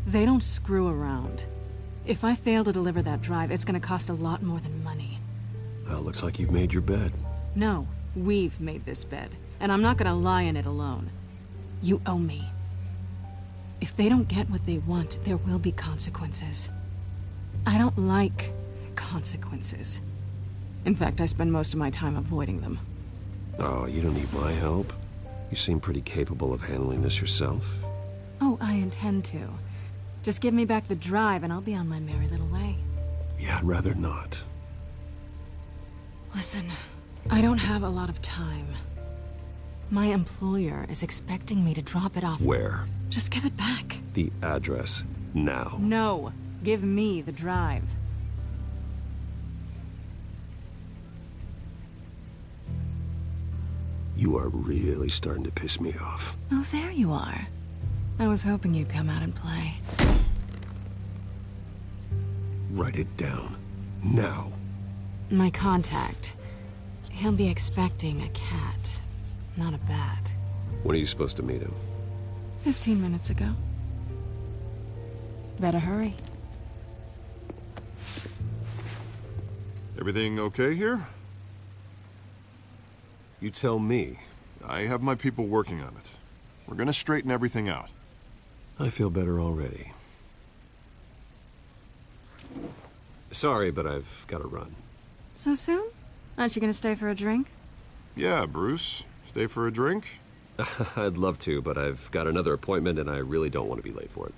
they don't screw around. If I fail to deliver that drive, it's gonna cost a lot more than money. Well, looks like you've made your bed. No, we've made this bed, and I'm not gonna lie in it alone. You owe me. If they don't get what they want, there will be consequences. I don't like consequences. In fact, I spend most of my time avoiding them. Oh, you don't need my help. You seem pretty capable of handling this yourself. Oh, I intend to. Just give me back the drive and I'll be on my merry little way. Yeah, I'd rather not. Listen, I don't have a lot of time. My employer is expecting me to drop it off. Where? Just give it back. The address, now. No, give me the drive. You are really starting to piss me off. Oh, there you are. I was hoping you'd come out and play. Write it down. Now. My contact. He'll be expecting a cat, not a bat. When are you supposed to meet him? 15 minutes ago. Better hurry. Everything okay here? You tell me. I have my people working on it. We're gonna straighten everything out. I feel better already. Sorry, but I've got to run. So soon? Aren't you gonna stay for a drink? Yeah, Bruce. Stay for a drink? I'd love to, but I've got another appointment and I really don't want to be late for it.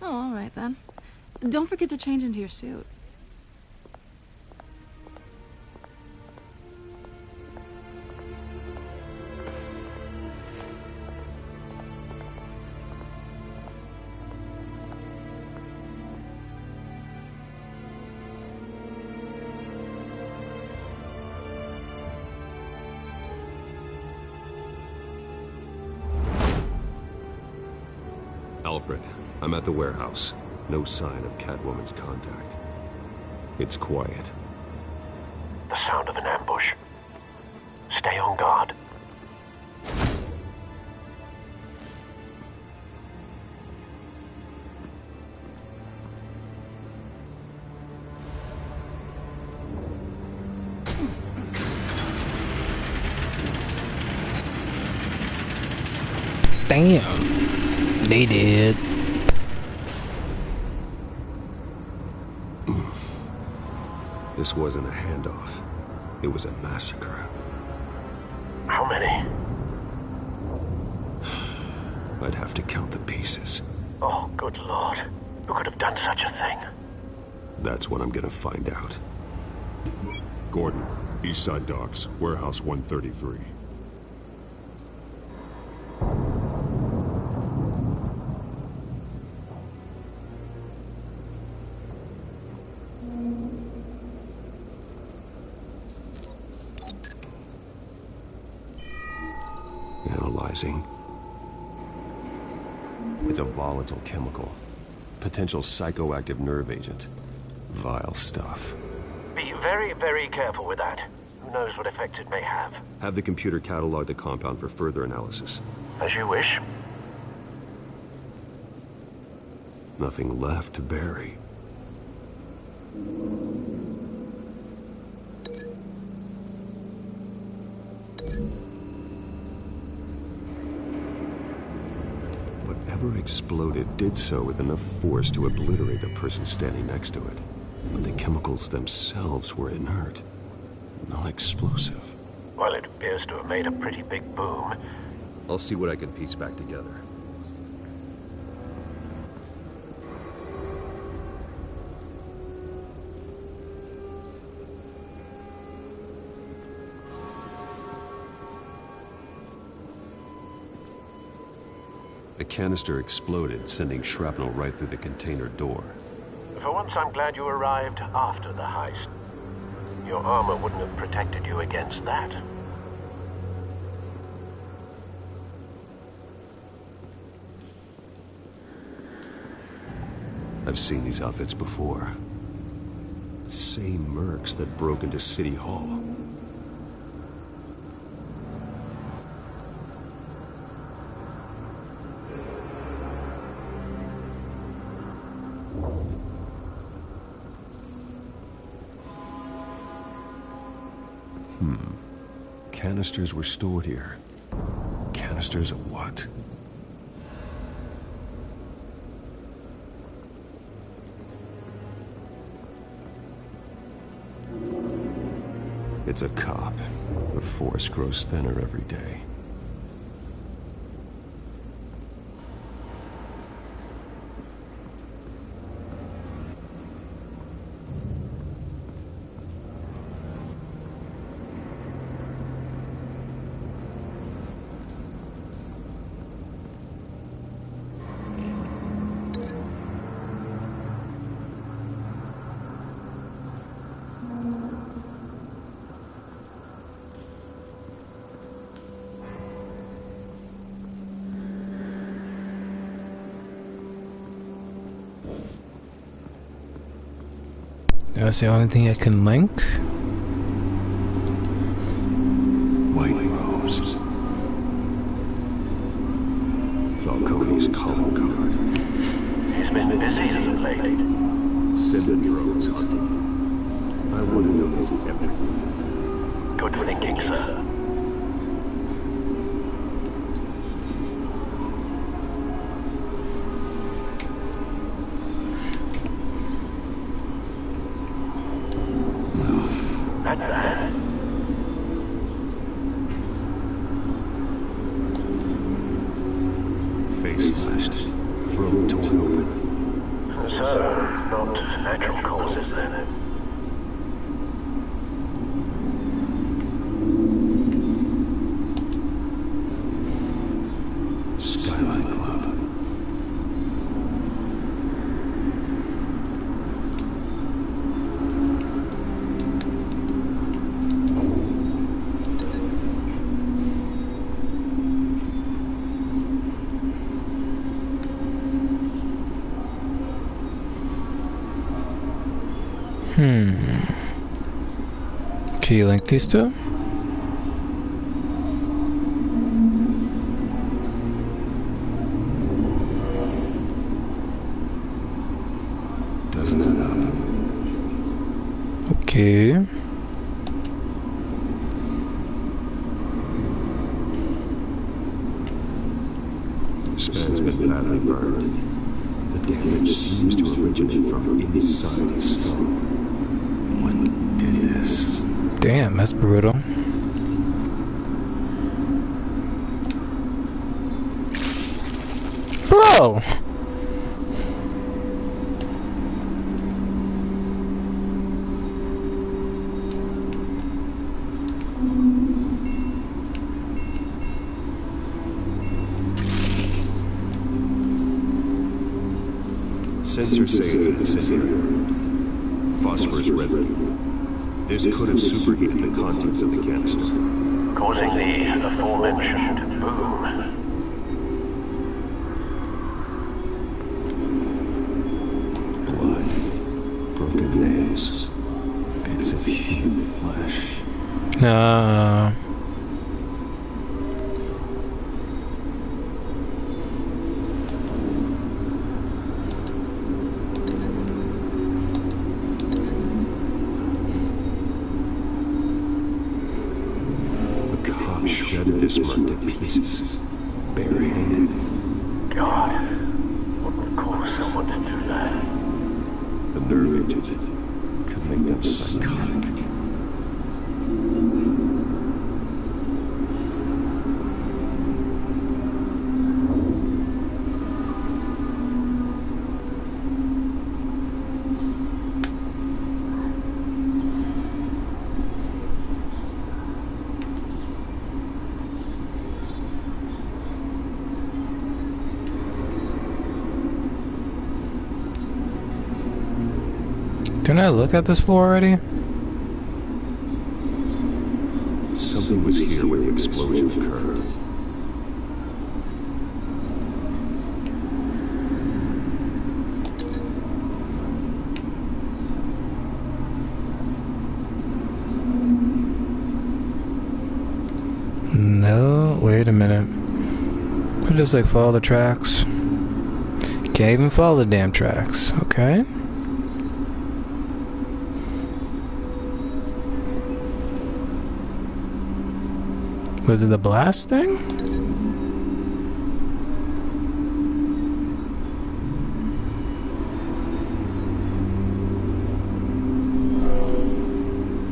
Oh, all right then. Don't forget to change into your suit. Alfred, I'm at the warehouse. No sign of Catwoman's contact. It's quiet. The sound of an ambush. Stay on guard. Damn. They did. This wasn't a handoff. It was a massacre. How many? I'd have to count the pieces. Oh, good Lord. Who could have done such a thing? That's what I'm gonna find out. Gordon, Eastside Docks, Warehouse 133. Analyzing. It's a volatile chemical. Potential psychoactive nerve agent. Vile stuff. Be very, very careful with that. Who knows what effects it may have. Have the computer catalog the compound for further analysis. As you wish. Nothing left to bury. Whatever exploded did so with enough force to obliterate the person standing next to it. But the chemicals themselves were inert, not explosive. Well, it appears to have made a pretty big boom. I'll see what I can piece back together. The canister exploded, sending shrapnel right through the container door. For once, I'm glad you arrived after the heist. Your armor wouldn't have protected you against that. I've seen these outfits before. Same mercs that broke into City Hall. Canisters were stored here. Canisters of what? It's a cop. The force grows thinner every day. That's the only thing I can link. White Rose. Falcone's calling card. He's been busy as of late. Send the drones hunting. I want to know his every move. Good thinking, sir. face slashed, throat torn open. So, not natural causes then. Skyline Club. Can you link these two? Doesn't add up. Okay. Span's been badly burned. The damage seems to originate from inside his skull. What did this? Damn, that's brutal. Bro! Sensor safe in the center. Phosphorus residue. This could have superheated the contents of the canister, Causing the aforementioned boom. Blood, broken nails, bits of human flesh. No. Shredded this mud to pieces, barehanded. God, what would cause someone to do that? The nerve agent could make them psychotic. Didn't I look at this floor already? Something was here when the explosion occurred. No, wait a minute. I just like follow the tracks. Can't even follow the damn tracks, okay? Was it the blast thing?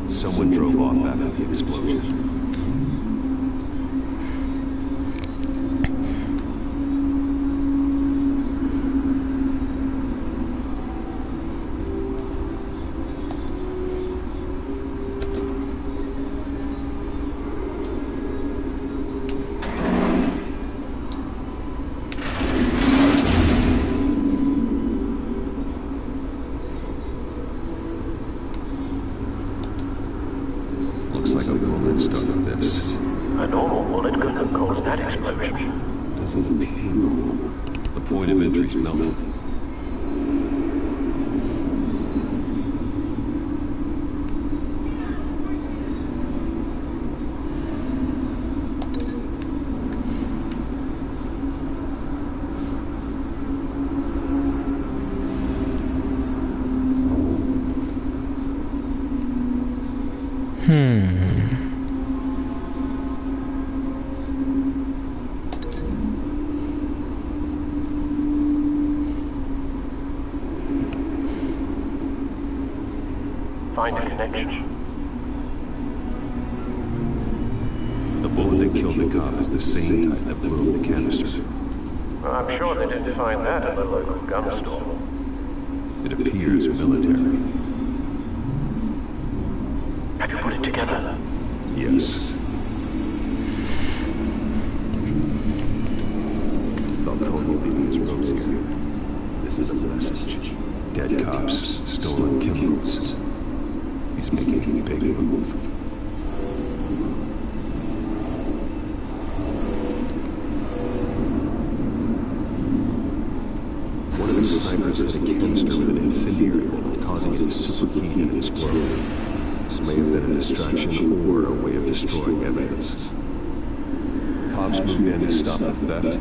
Someone drove off after the explosion. Looks like a woman started this. A normal bullet couldn't have caused that explosion. Doesn't appear normal. The point of entry's melted. Find a connection. The bullet that killed the cop is the same type that blew up the canister. Well, I'm sure they didn't find that at the local gun store. It appears military. Have you put it together? Yes. Falcone leaving his robes here. This is a message. Dead cops, stolen chemicals. He's making a big move. One of the snipers hit a canister with an incendiary bullet, causing it to superheat and explode. This may have been a distraction or a way of destroying evidence. Cops moved in to stop the theft.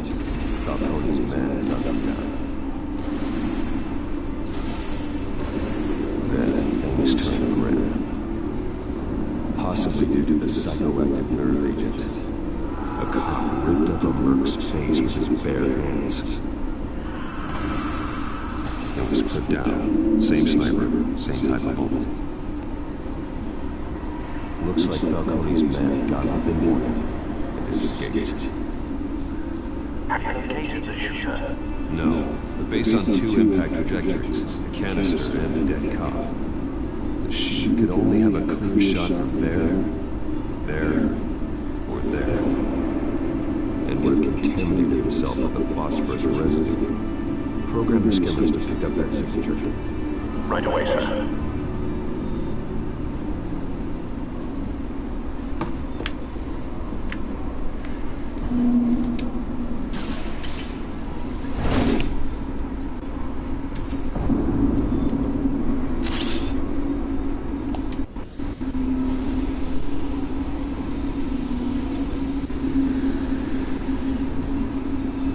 Falcone's men found them down. Then things turned grim. Possibly due to the psychoactive nerve agent. A cop ripped up a merc's face with his bare hands. It was put down. Same sniper, same type of bullet. Looks like Falcone's men got up in morning and escaped. Have you located the shooter? No, but based on 2 impact trajectories, a canister and a dead cop, the shoot could only have a clear shot from there, or there, and would have contaminated himself with the phosphorus residue. Program the skimmers to pick up that signature. Right away, sir.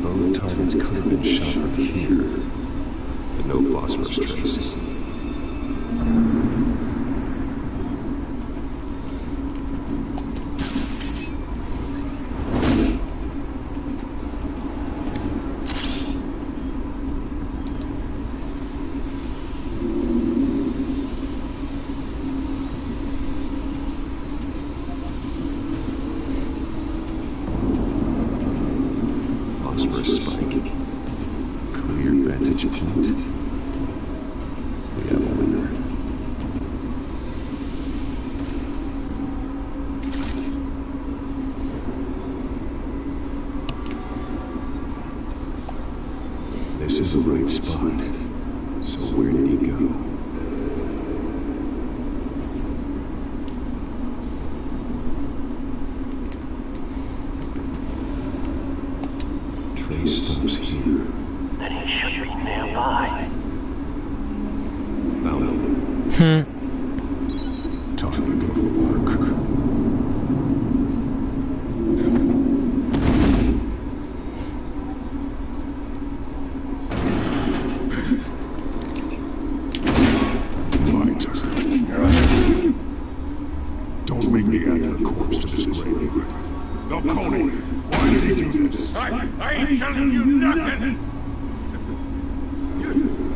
Both targets could have been shot from here, but no phosphorus trace. Phosphorus spike. Clear vantage point. We have a winner. This is the right spot. So where did he go? Trace stops here. Then he should be nearby. Found him. Time to go to work. My turn. Don't make me add your corpse to this graveyard. Falcone, why did he do this? I ain't telling you nothing!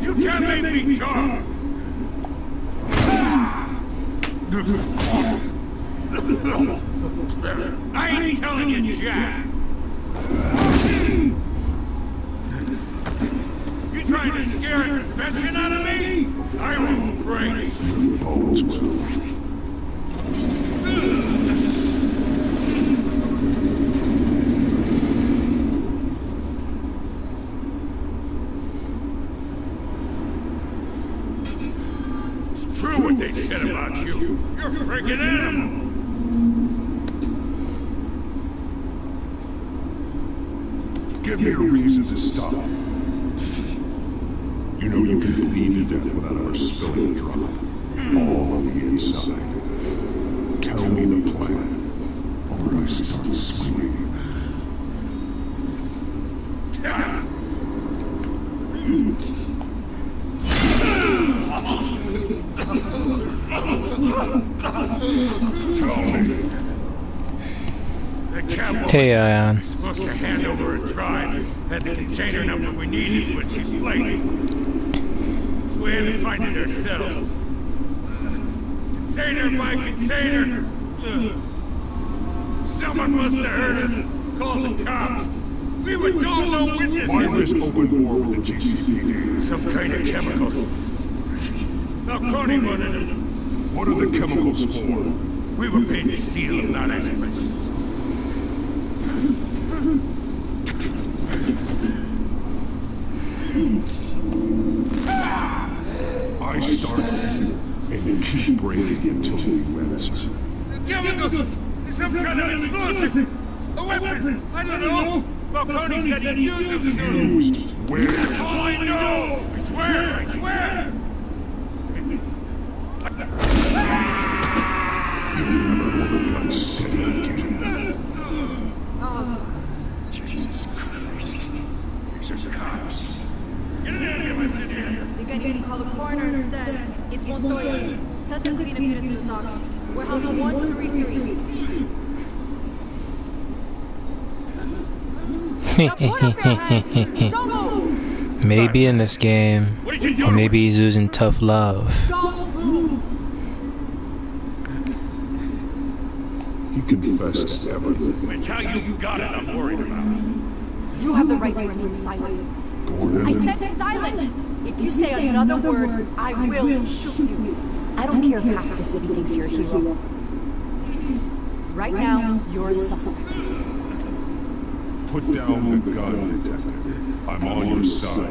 You can't make me talk! I ain't telling you, Jack! You trying to scare the confession out of me? I will break! Your bones will. True what they said about you. You're a freaking animal. Give me a reason to stop. You know you can bleed to death without ever spilling a drop. All on the inside. Tell me the plan, or I start swinging. Tell me. The cowboy Hey, was supposed to hand over a drive. Had the container number we needed when she flaked. So we had to find it ourselves. Container by container. Someone must have heard us. Called the cops. We were told no witnesses! Why this open war with the GCPD? Some kind of chemicals. Falcone wanted them. What are the chemicals for? We were paid to steal them, not ask questions. I start and keep breaking until you answer. The chemicals! Some kind of explosive! A weapon! I don't know! Falcone said he'd use them soon! Used where? That's all I know! I swear! I swear! You'll never hold a gun steady again. Jesus Christ. These are cops. Get an ambulance in here! I think I need to call the coroner instead. It's Montoya. Send the cleanup unit to the docks. Warehouse 133. Maybe in this game, or maybe he's using tough love. He confessed to everything. It's how you got it I'm worried about. You have the right to remain silent. Gordon. I said silent! If you say another word, I will shoot you. I don't care if half the city thinks you're a hero. Right now, you're a suspect. Put down the gun, Detective. I'm on your side.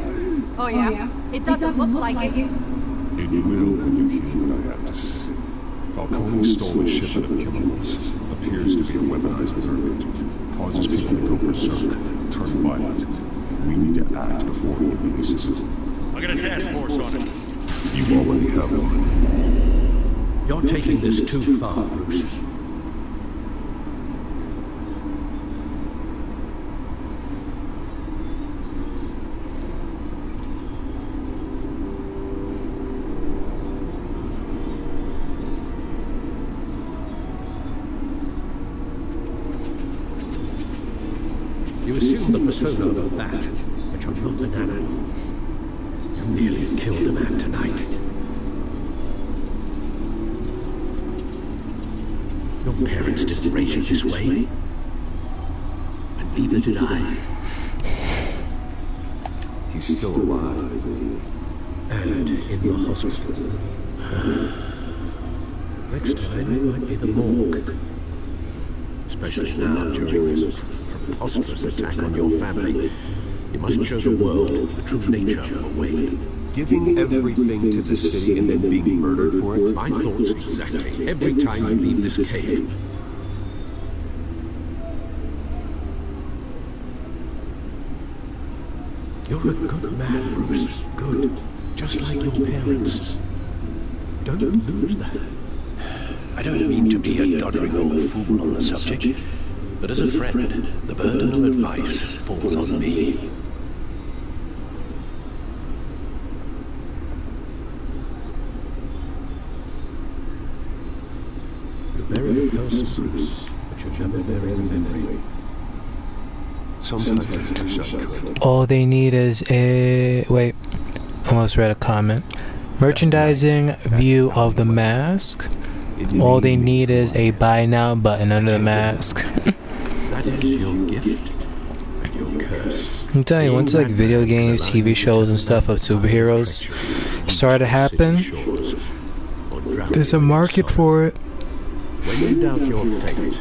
Oh yeah? It doesn't look like it. It will when you hear what I have to say. Falcone stole a shipment of chemicals. Appears to be a weaponized variant. Causes people to go berserk, turn violent. We need to act before he releases it. I got a task force on it. You already have one. You're taking this too far, Bruce. You assume the persona of a bat, but you're not an animal. You nearly killed a man tonight. Your parents didn't raise you this way. And neither did I. He's still alive, isn't And in the hospital. Next time it might be the morgue. Especially now during this preposterous attack on your family. You must show the world the true nature of Wayne. Giving everything to the city and then being murdered for it? My thoughts exactly. Every time you leave this cave. You're a good man, Bruce. Good. Just like your parents. Don't lose that. I don't mean to be a doddering old fool on the subject, but as a friend, the burden of advice falls on me. You bury a person, Bruce, but you never bury the memory. Sometimes I wish I could. All they need is a... Wait. Almost read a comment. Merchandising view of the mask. All they need is a buy now button under the mask. That is your gift and your curse. I'm telling you, once like video games, TV shows and stuff of superheroes start to happen, there's a market for it. When you doubt your fate,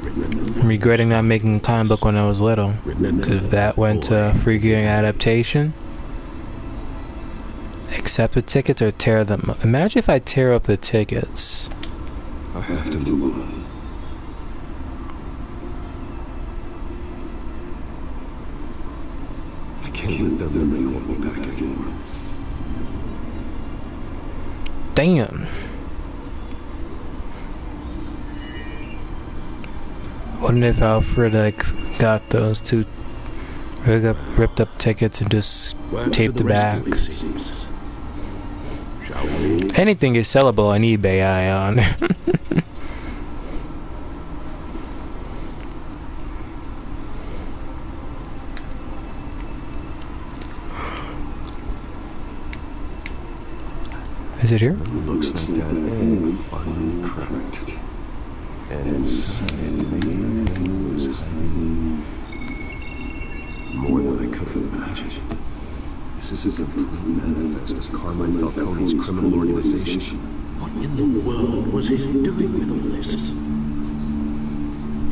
remember. I'm regretting not making a comic book when I was little. Because if that went to freaking adaptation, accept the tickets or tear them up. Imagine if I tear up the tickets. I have to move on. I can't let their memory hold me back anymore. Damn. Wouldn't if Alfred like got those two ripped up tickets and just taped the back. Anything is sellable on eBay, Ion. Is it here? Looks like that egg finally cracked. And inside Mayor was hiding. could imagine. This is a complete manifest of Carmine Falcone's criminal organization. What in the world was he doing with all this?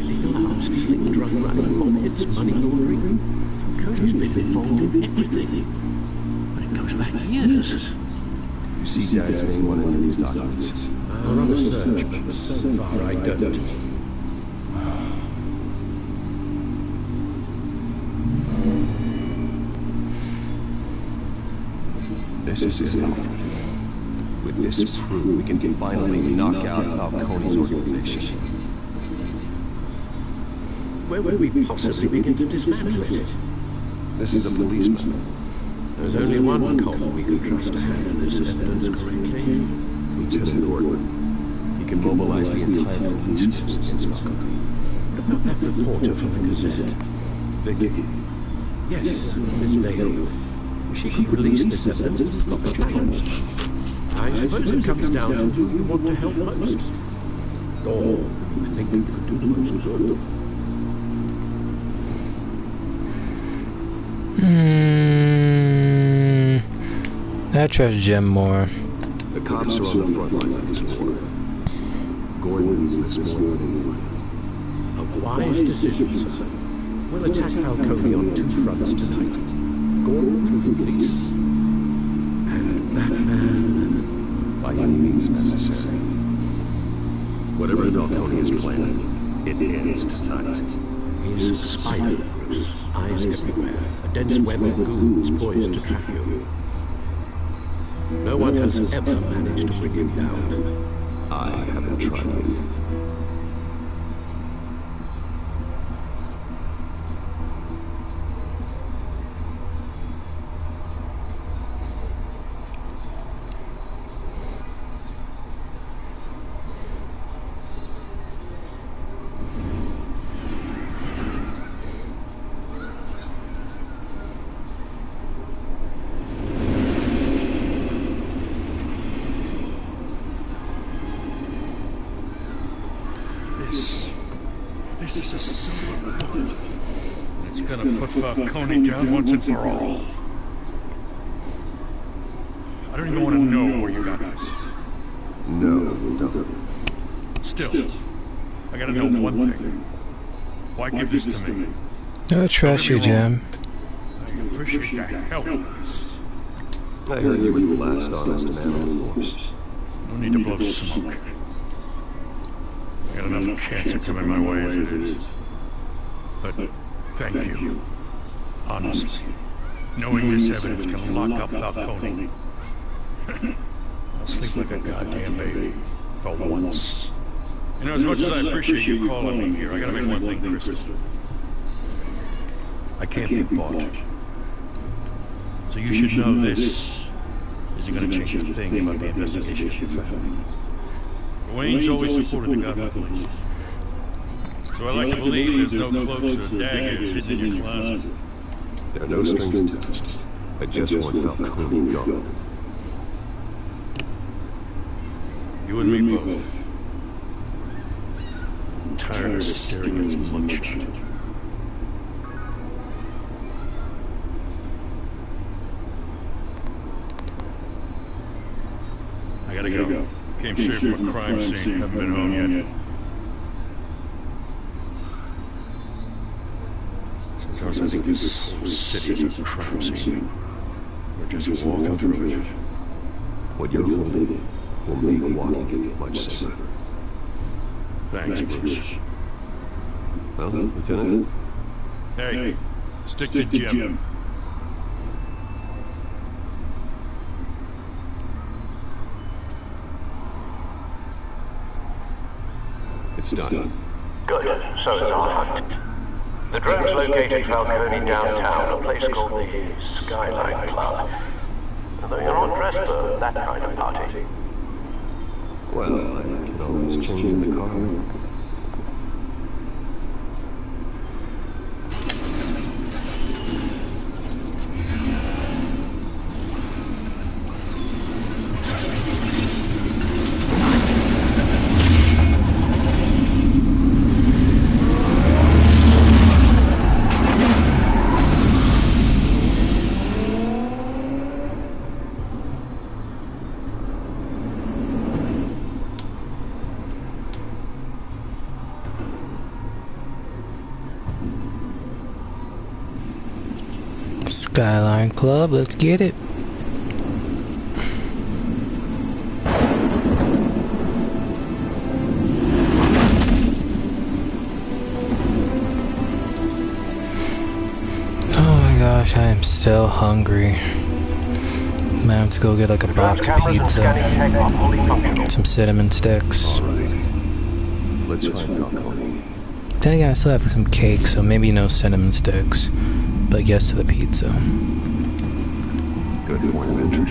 Illegal arms dealing, drug running, mob hits, money laundering. Falcone's been involved in everything. But it goes back years. You see Dad's name on any of these documents? I'll run a search, but so far I don't. This is it, Alfred. With this proof, we can finally knock out Falcone's organization. Where would we possibly begin to dismantle it? This is a policeman. There's only one cop we can trust to handle this evidence correctly. Lieutenant Gordon. He can mobilize the entire police force against Falcone. What about that reporter from the Gazette? Vicky? Yes, Miss Vale. She could release this evidence through proper channels. I suppose it comes down to who you want to help most. Or who you think could do the most good. I trust Jim more. The cops are on the front lines of this war. Gordon needs this more than anyone. A wise decision, sir. We'll attack Falcone on two fronts tonight. Gordon through the police. And Batman by any means necessary. Whatever Falcone is planning, it ends tonight. He's a spider, Bruce. Eyes everywhere. A dense web of goons poised to trap you. No one has ever managed to bring him down. I haven't tried it. This is a silver bullet. It's gonna put Falcone down once and for all. I don't even want to know where you got this. No, we don't. Still, I gotta know one thing. Why give this to me? I trust you, Jim. I appreciate the hell out of this. I heard you were the last honest man on the force. No need to blow smoke. I got enough cancer coming my way as it is. But thank you. Honestly. Knowing this evidence can lock up Falcone. I'll sleep like a goddamn baby. For once. You know, as much as I appreciate you calling me here, I gotta make one thing crystal. I can't be bought. So you should know this isn't gonna change a thing about the investigation of your family. Wayne's always supported the Gotham police. So I like to believe there's no cloaks or daggers hidden in your closet. There are no strings attached. I just want Falcone gone. You and me both. I'm tired of staring at his mugshot. I gotta go. Came straight from a crime scene. Haven't been home yet. Sometimes I think this whole city is a crime scene. We're just walking through it. What you're holding will make walking much safer. Thanks, Bruce. Well, Lieutenant? Hey, stick to Jim. It's done. Good. So is our hunt. The drones located Falcone downtown, a place called the Skyline Club. Although you're not dressed for that kind of party. Well, I can always change in the car. Skyline Club, let's get it. Oh my gosh, I am still hungry. I'm gonna have to go get like a box of pizza, some cinnamon sticks. Alright. Let's find Falcone. Then again, I still have some cake, so maybe no cinnamon sticks. But yes to the pizza. Good point of entry.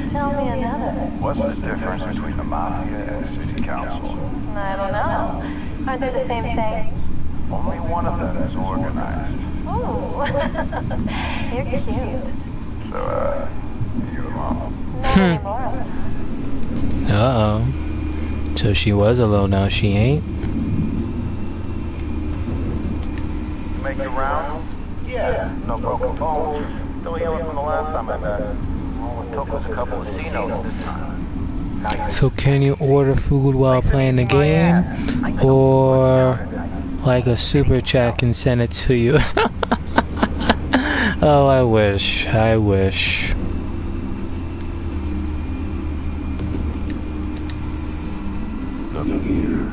Tell me another. What's the difference between the Mafia and City Council? I don't know. Aren't they the same thing? Only one of them is organized. Ooh. You're cute. So, you alone? Not anymore. Uh-oh. So she was alone, now she ain't? Make your rounds? Yeah. No broken bones. Still healing from the last time I met. All it took was a couple of C notes this time. Nice. So can you order food while playing the game? Or like a super chat can send it to you? Oh, I wish. I wish. Nothing here.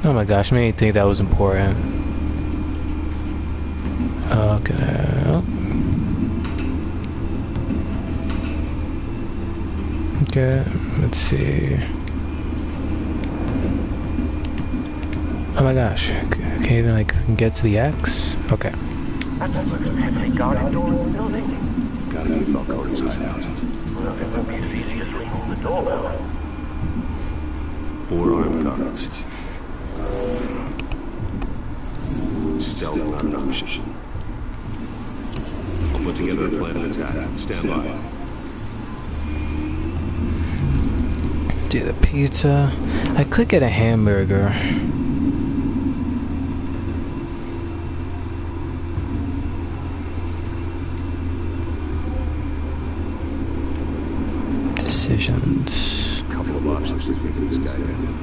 Oh my gosh, made me think that was important. Okay. Okay, let's see. Oh my gosh, I can't even like get to the X? Okay. That looks like a heavily guarded door in the building. Gotta be Falcone's hideout. Well, it won't be as easy as ringing the doorbell. 4 armed guards. Stealth not an option. I'll put together a plan of attack. Stand by. Do the pizza. I could get a hamburger. Decisions. Couple of options for taking this guy down.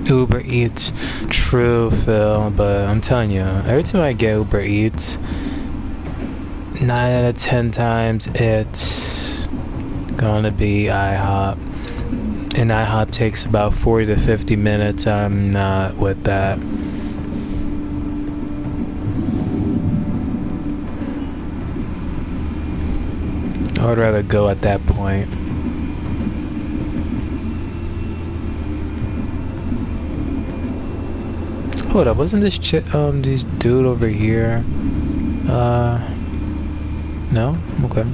Uber Eats. True, Phil, but I'm telling you, every time I get Uber Eats, 9 out of 10 times it's gonna be IHOP. And IHOP takes about 40 to 50 minutes. I'm not with that. I would rather go at that point. Hold up, wasn't this this dude over here? No? Okay.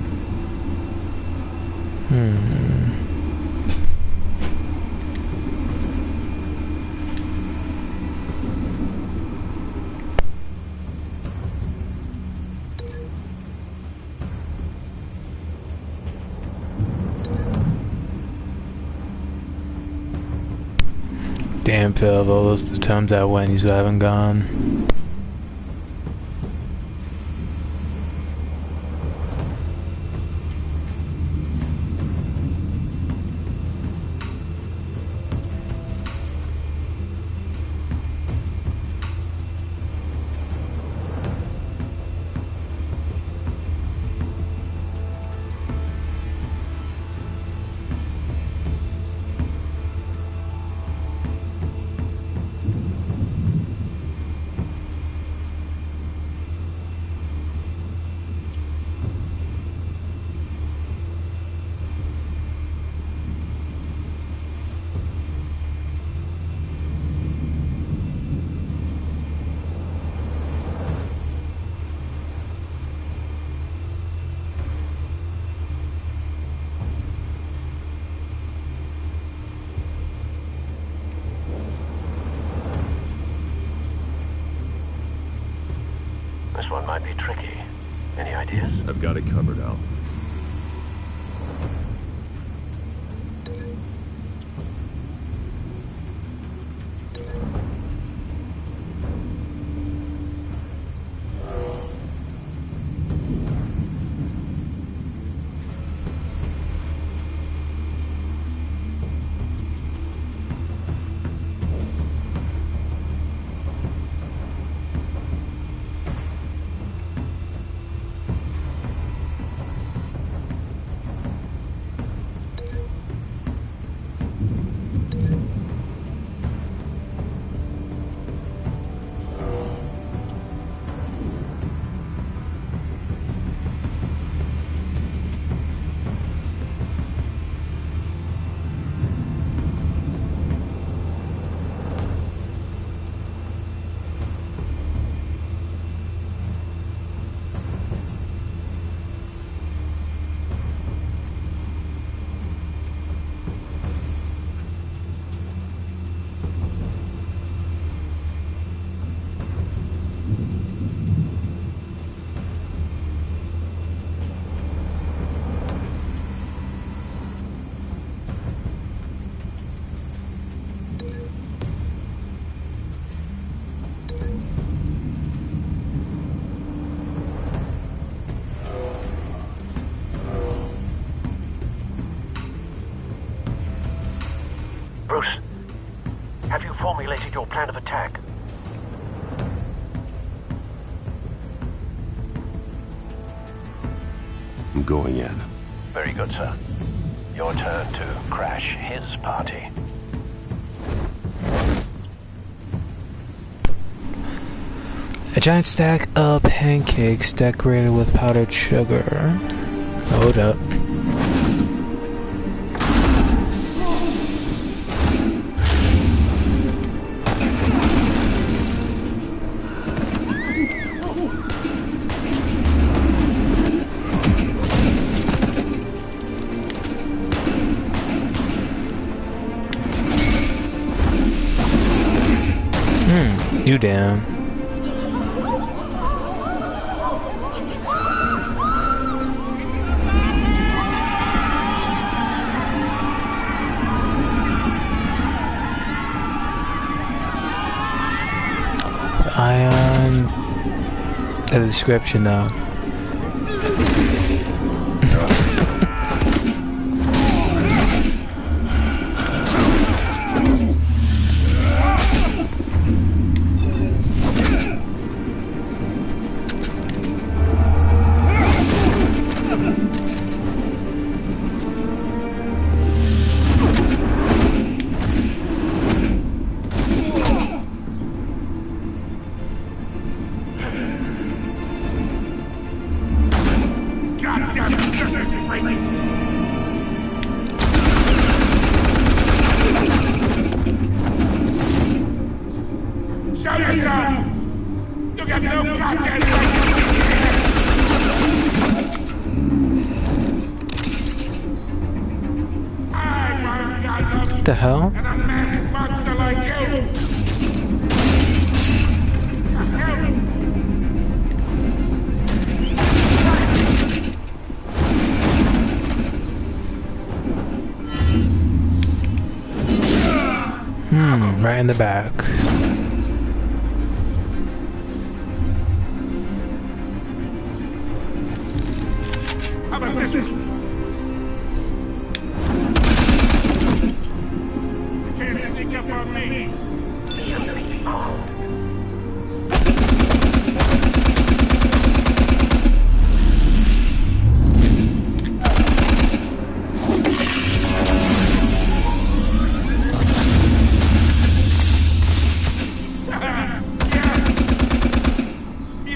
Damn, Phil, all those times I went, you haven't gone. This one might be tricky. Any ideas? I've got it covered, Al. Bruce, have you formulated your plan of attack? I'm going in. Very good, sir. Your turn to crash his party. A giant stack of pancakes decorated with powdered sugar. Hold up. You damn. The description though. What the hell? And a masked monster like you! Right in the back. How about this one? You can't sneak up on me.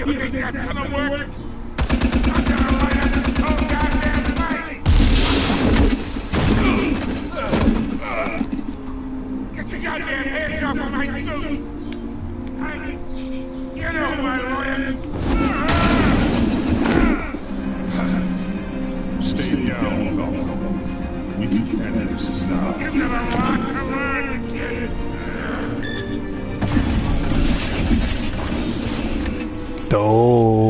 You think that's gonna work? I'm gonna light up this whole goddamn place! Get your goddamn hands off of my suit! You know my lawyer! Stay down, Falco. We can end this now. You've got a lot to learn, kid! Oh.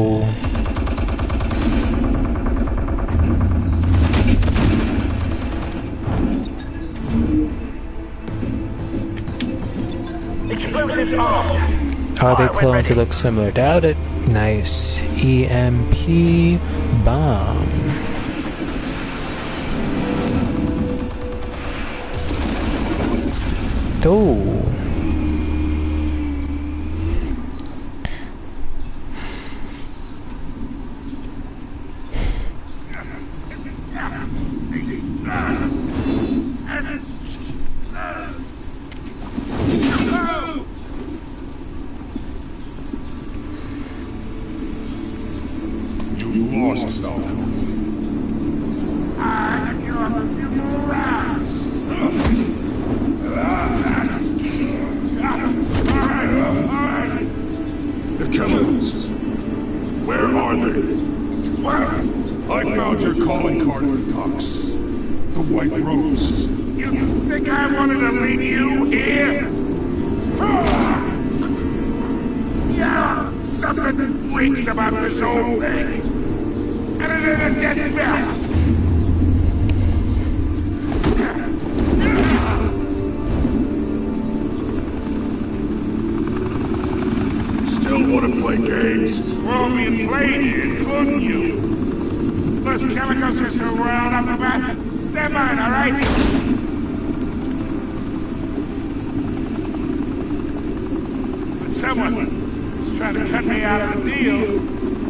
Are they clones that look similar? Doubt it. Nice. EMP bomb. Oh. You lost, Falcon. I can give up a few more rounds. The chemicals. Where are they? What? I found your calling card for Tox. The White Rose. You think I wanted to leave you here? Yeah, something weaks about this whole thing. And it isn't getting best. Still want to play games? Well, we played it, couldn't you? Those chemicals are so riled up about. They're mine, all right? But someone is trying to cut me out of the deal,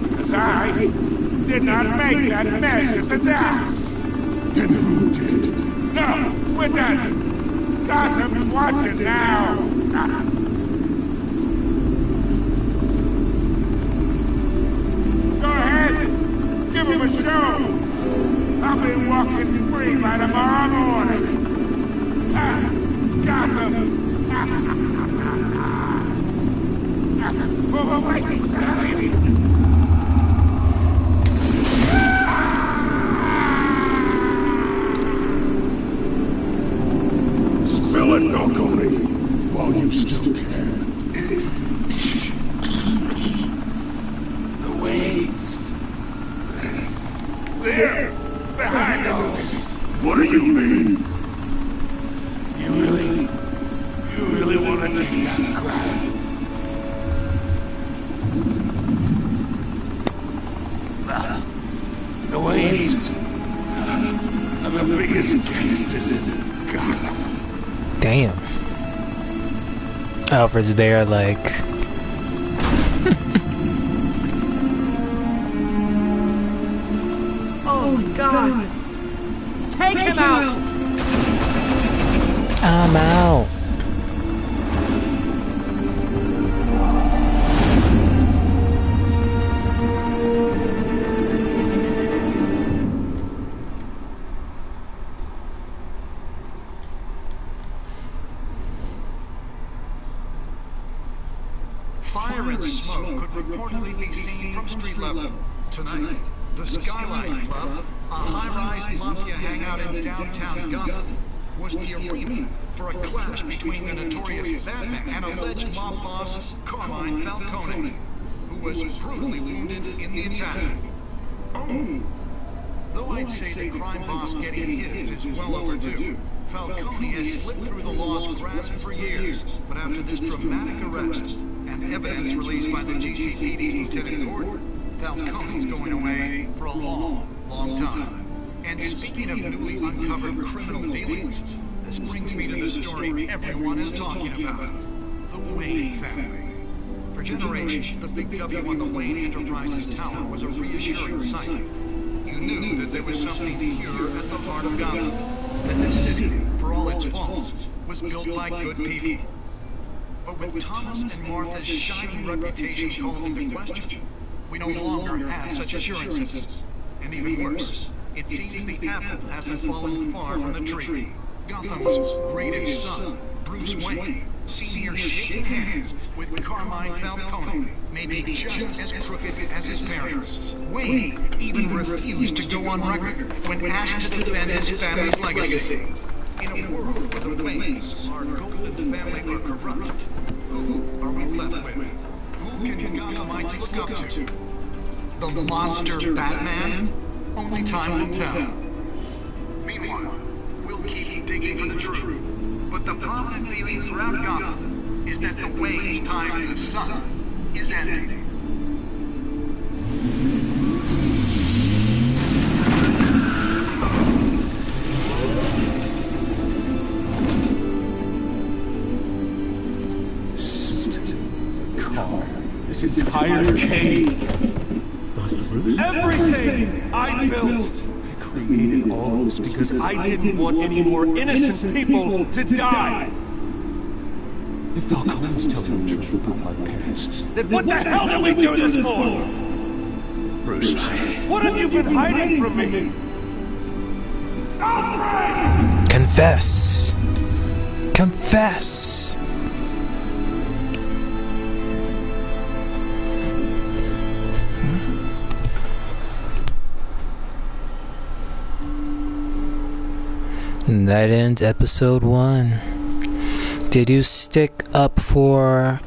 because I did not make that mess at the docks. Then who did? No, we're done. Gotham's watching now. Go ahead, give him a show. I'll be walking free by tomorrow morning. Gotham. Oh, wait. Spill it, Falcone, while you still can. The weights. They're behind all this. What do you mean? You really want to take that crowd? The Waynes are the biggest gangsters in Gotham. Damn. Alfred's there like... Oh my God! Take him out! I'm out. Fire and smoke could reportedly be seen from street level. Tonight, the Skyline Club, a high-rise mafia hangout in downtown Gotham, was the arena for a clash between the notorious Batman and alleged mob boss Carmine Falcone, who was brutally wounded in the attack. Oh. Though I'd say the crime boss getting his is well overdue, Falcone has slipped through the law's grasp for years, but after this dramatic arrest and evidence released by the GCPD's Lieutenant Gordon, Falcone's going away for a long, long time. And speaking of newly uncovered criminal dealings, this brings me to the story everyone is talking about. The Wayne family. For generations, the big W on the Wayne Enterprises Tower was a reassuring sight. You knew that there was something pure at the heart of Gotham. That this city, for all its faults, was built by good people. But with Thomas and Martha's shining reputation called into question, we no longer have such assurances. And even worse, it seems the apple hasn't fallen far from the tree. Gotham's greatest son, Bruce Wayne, Sr. shaking hands with Carmine Falcone, may be just as crooked as his parents. Wayne even refused to go on record when asked to defend his family's legacy. In a world where the Waynes, our golden family, are corrupt, who are we left with? Who can Gothamites look up to? The monster Batman? Only time will tell. Meanwhile, we'll keep digging for the truth. But the prominent feeling throughout Gotham is that the Wayne's time in the sun is ending. This entire cave. Master Bruce? Everything I built. I created all of this because I didn't want any more innocent people to die. If Falcone's telling the truth about my parents, then what the hell did we do this for? Bruce, what have you been hiding from me? Alfred! Confess. Confess. And that ends episode 1. Did you stick up for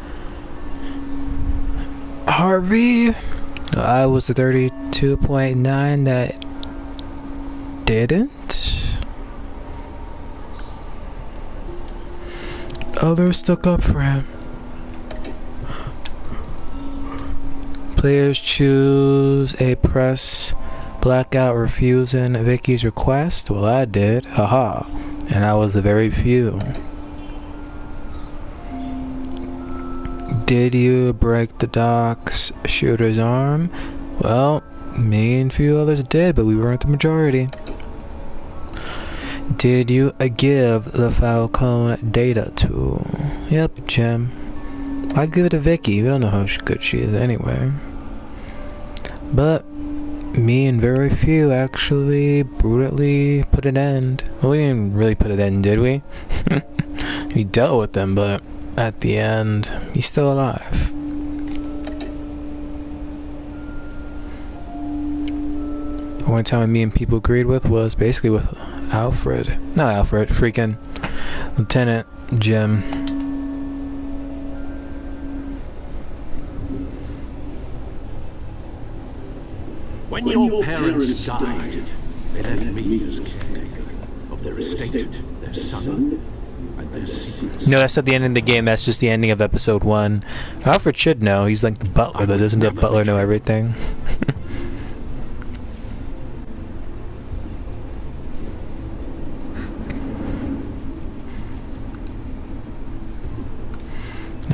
Harvey? I was the 32.9 that didn't. Others stuck up for him. Players choose a press blackout refusing Vicky's request. Well, I did. Haha. And I was the very few. Did you break the doc's shooter's arm? Well, me and a few others did, but we weren't the majority. Did you give the Falcone data tool? Yep, Jim. I give it to Vicky. We don't know how good she is anyway. But me and very few actually brutally put an end. Well, we didn't really put an end, did we? We dealt with them, but at the end, he's still alive. The only time me and people agreed with was basically with Alfred. Not Alfred, freaking Lieutenant Jim. When your parents died, they left me as caretaker of their estate, their son, and their secrets. No, that's not the end of the game, that's just the ending of episode 1. Alfred should know, he's like the butler, but doesn't the butler know everything?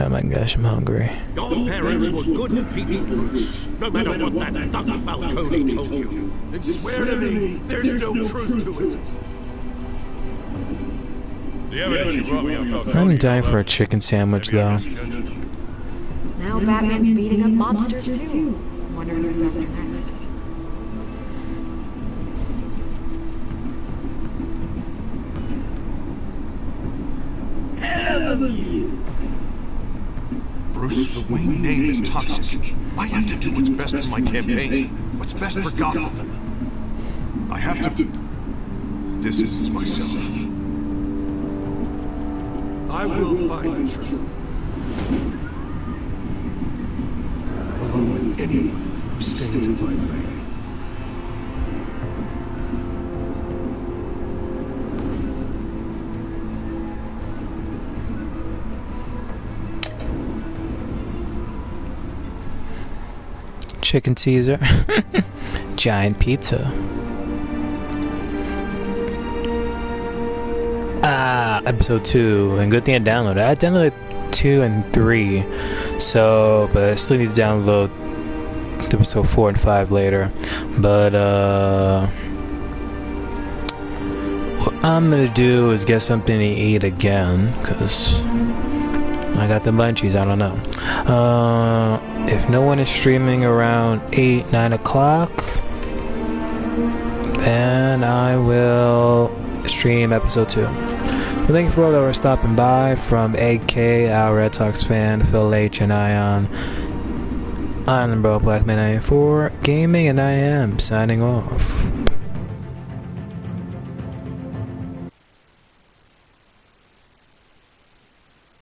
Oh my gosh, I'm hungry. Your parents were good people, Bruce. No matter what that thug Falcone told you. Then swear to me there's no truth to it. The evidence you brought me on Falcone. I'm dying for a chicken sandwich, though. Now Batman's beating up mobsters too. Wonder who's after next. Hell of you. Bruce, the Wayne name is toxic. I have to do what's best for my campaign. What's best for Gotham. I have to distance myself. I will find the truth. Along with anyone who stands in my way. Chicken Caesar. Giant pizza. Episode 2. And good thing I downloaded. I downloaded 2 and 3. So, but I still need to download episode 4 and 5 later. But, what I'm gonna do is get something to eat again. Because I got the munchies, I don't know. If no one is streaming around 8, 9 o'clock, then I will stream episode 2. Well, thank you for all that were stopping by, from AK, our Red Sox fan, Phil H, and Ion. I'm Bro Blackman 94 Gaming, and I am signing off.